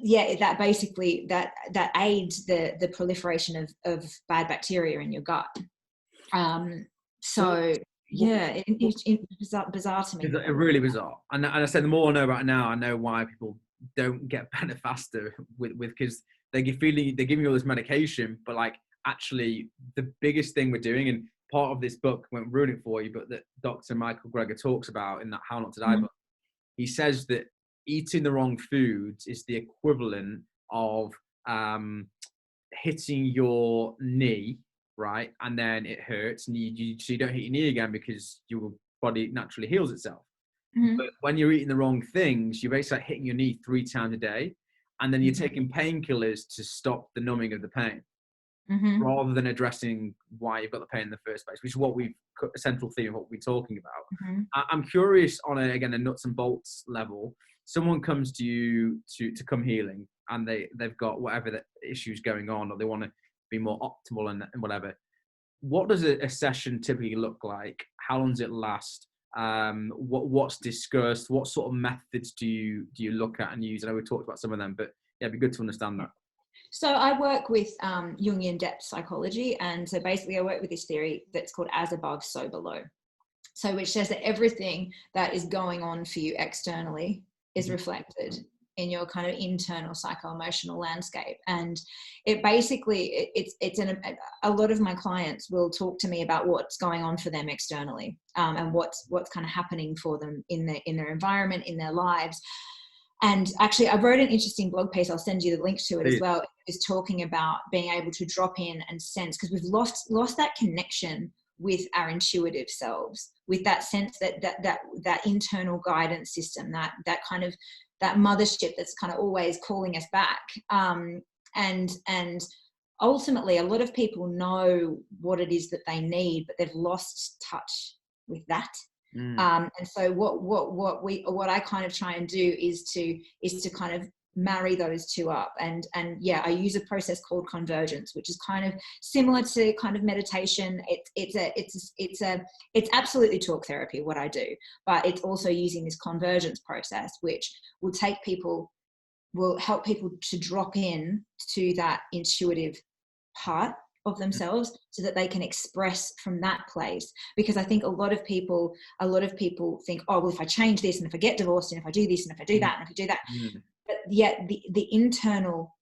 that basically that aids the proliferation of bad bacteria in your gut. It's bizarre to me. It's really bizarre. And I said, the more I know about it now, I know why people don't get better faster with because they're giving you all this medication, but like actually the biggest thing we're doing, and part of this book won't ruin it for you, but that Dr. Michael Greger talks about in that How Not to Die book, he says that eating the wrong foods is the equivalent of hitting your knee, right? And then it hurts, and so you don't hit your knee again because your body naturally heals itself. But when you're eating the wrong things, you're basically like hitting your knee 3 times a day. and then you're taking painkillers to stop the numbing of the pain, rather than addressing why you've got the pain in the first place, which is what we've a central theme of what we're talking about. I'm curious on a nuts and bolts level. Someone comes to you to come healing, and they've got whatever the issues going on, or they want to be more optimal and whatever. What does a session typically look like? How long does it last? What's discussed? What sort of methods do you look at and use? I know we talked about some of them, but yeah, it'd be good to understand that. So I work with Jungian depth psychology, and so basically I work with this theory that's called as above, so below. So which says that everything that is going on for you externally is reflected in your kind of internal psycho-emotional landscape. And it basically, a lot of my clients will talk to me about what's going on for them externally, and what's kind of happening for them in their environment, in their lives. And actually, I wrote an interesting blog piece. I'll send you the link to it as well. It's talking about being able to drop in and sense, because we've lost that connection with our intuitive selves, with that sense that internal guidance system, that kind of that mothership that's kind of always calling us back. And ultimately, a lot of people know what it is that they need, but they've lost touch with that. And so what I kind of try and do is to kind of marry those two up, and yeah, I use a process called Convergence, which is kind of similar to kind of meditation. It's absolutely talk therapy what I do, but it's also using this Convergence process, which will help people to drop in to that intuitive part of themselves, so that they can express from that place. Because I think a lot of people think, oh, well, if I change this, and if I get divorced, and if I do this, and if I do that, and if I do that, but yet the internal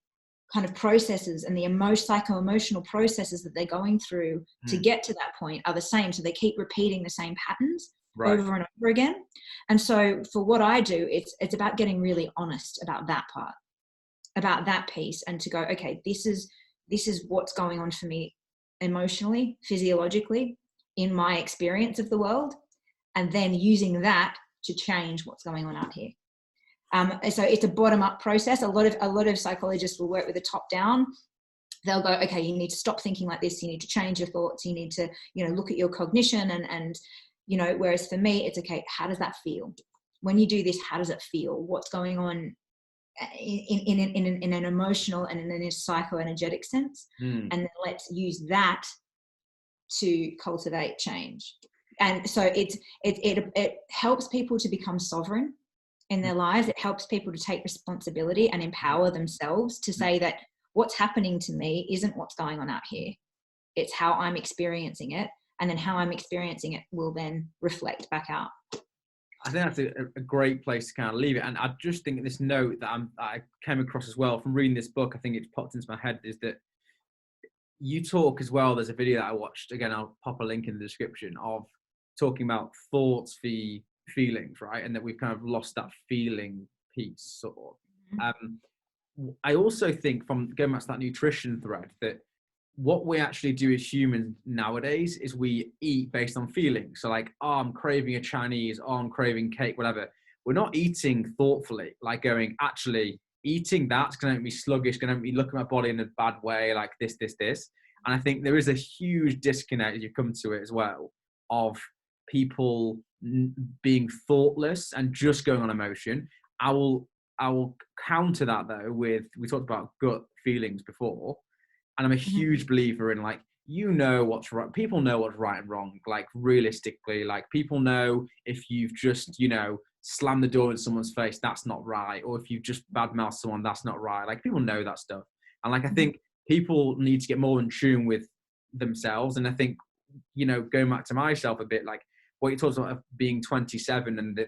kind of processes and the psycho-emotional processes that they're going through to get to that point are the same. So they keep repeating the same patterns over and over again. And so for what I do, it's about getting really honest about that part, about that piece, and to go, okay, this is what's going on for me emotionally, physiologically, in my experience of the world, and then using that to change what's going on out here. So it's a bottom-up process. A lot of psychologists will work with a top-down. They'll go, okay, you need to stop thinking like this. You need to change your thoughts. You need to, look at your cognition, and whereas for me, it's okay. How does that feel? When you do this, how does it feel? What's going on in an emotional and in a psycho-energetic sense? And then let's use that to cultivate change. And so it helps people to become sovereign in their lives. It helps people to take responsibility and empower themselves to say that what's happening to me isn't what's going on out here. It's how I'm experiencing it, and then how I'm experiencing it will then reflect back out. I think that's a great place to kind of leave it. And I just think this note that I came across as well from reading this book, I think it's popped into my head, is that you talk as well. There's a video that I watched, again, I'll pop a link in the description, of talking about thoughts v feelings, right? And that we've kind of lost that feeling piece, sort of. I also think, from going back to that nutrition thread, that what we actually do as humans nowadays is we eat based on feelings. So like, oh, I'm craving a Chinese, oh, I'm craving cake, whatever. We're not eating thoughtfully, like going, actually, eating that's going to make me sluggish, going to make me look at my body in a bad way, like this. And I think there is a huge disconnect, as you come to it as well, of people being thoughtless and just going on emotion. I will counter that though with, we talked about gut feelings before, and I'm a huge believer in, like, what's right. People know what's right and wrong. Like, realistically, like, people know if you've just, slammed the door in someone's face, that's not right. Or if you've just badmouthed someone, that's not right. Like, people know that stuff. And like, I think people need to get more in tune with themselves. And I think, going back to myself a bit, like what you talked about being 27 and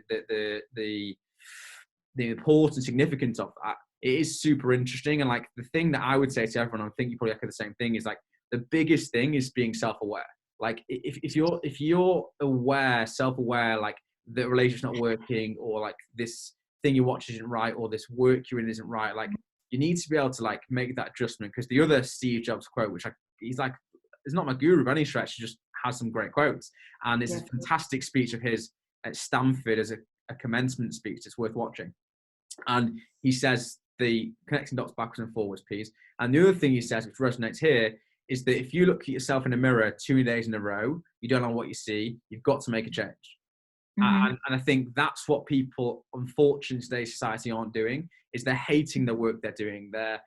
the importance, significance of that, it is super interesting. And like, the thing that I would say to everyone, I think you probably echo the same thing, is like, the biggest thing is being self-aware. Like, if you're aware, self-aware, like the relationship's not working, or like this thing you watch isn't right, or this work you're in isn't right, like, you need to be able to like make that adjustment. Because the other Steve Jobs quote, which he's like, it's not my guru by any stretch, he just has some great quotes, and it's a fantastic speech of his at Stanford as a commencement speech. It's worth watching. And he says the connecting dots backwards and forwards piece. And the other thing he says, which resonates here, is that if you look at yourself in a mirror 2 days in a row, you don't know what you see, you've got to make a change. And I think that's what people, unfortunately, in today's society aren't doing, is they're hating the work they're doing. They're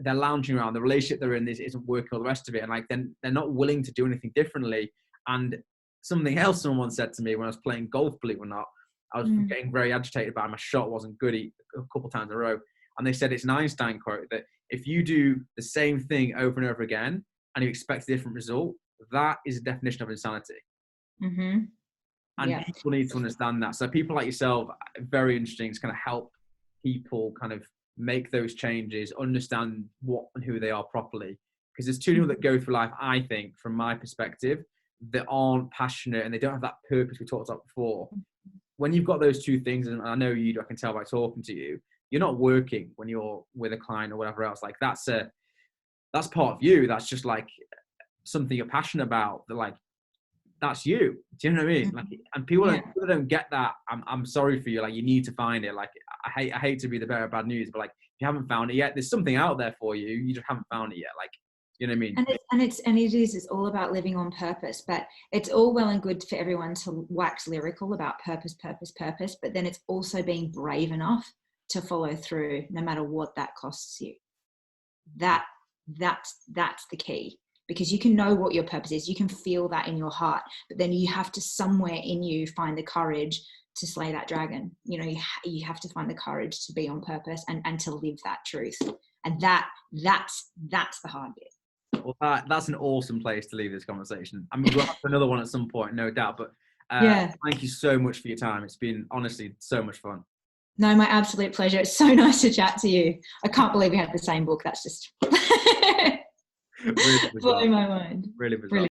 lounging around, the relationship they're in isn't working, all the rest of it. And like, then they're not willing to do anything differently. And something else someone said to me when I was playing golf, believe it or not, I was getting very agitated by my shot wasn't good a couple times in a row. And they said it's an Einstein quote that if you do the same thing over and over again and you expect a different result, that is a definition of insanity. And people need to understand that. So people like yourself, very interesting to kind of help people kind of make those changes, understand what and who they are properly. Because there's two people that go through life, I think, from my perspective, that aren't passionate and they don't have that purpose we talked about before. When you've got those two things, and I know you do, I can tell by talking to you, you're not working when you're with a client or whatever else. Like that's part of you. That's just like something you're passionate about. That like, that's you. Do you know what I mean? Like, and people don't get that. I'm sorry for you. Like, you need to find it. Like, I hate to be the bearer of bad news, but like, if you haven't found it yet, there's something out there for you. You just haven't found it yet. Like, you know what I mean? It's all about living on purpose. But it's all well and good for everyone to wax lyrical about purpose. But then it's also being brave enough to follow through, no matter what that costs you. That's the key. Because you can know what your purpose is, you can feel that in your heart, but then you have to somewhere in you find the courage to slay that dragon. You know, you have to find the courage to be on purpose and to live that truth. And that's the hard bit. Well, that's an awesome place to leave this conversation. I mean, we'll have another one at some point, no doubt. But thank you so much for your time. It's been honestly so much fun. No, my absolute pleasure. It's so nice to chat to you. I can't believe we had the same book. That's just Really blowing my mind. Really bizarre. Brilliant.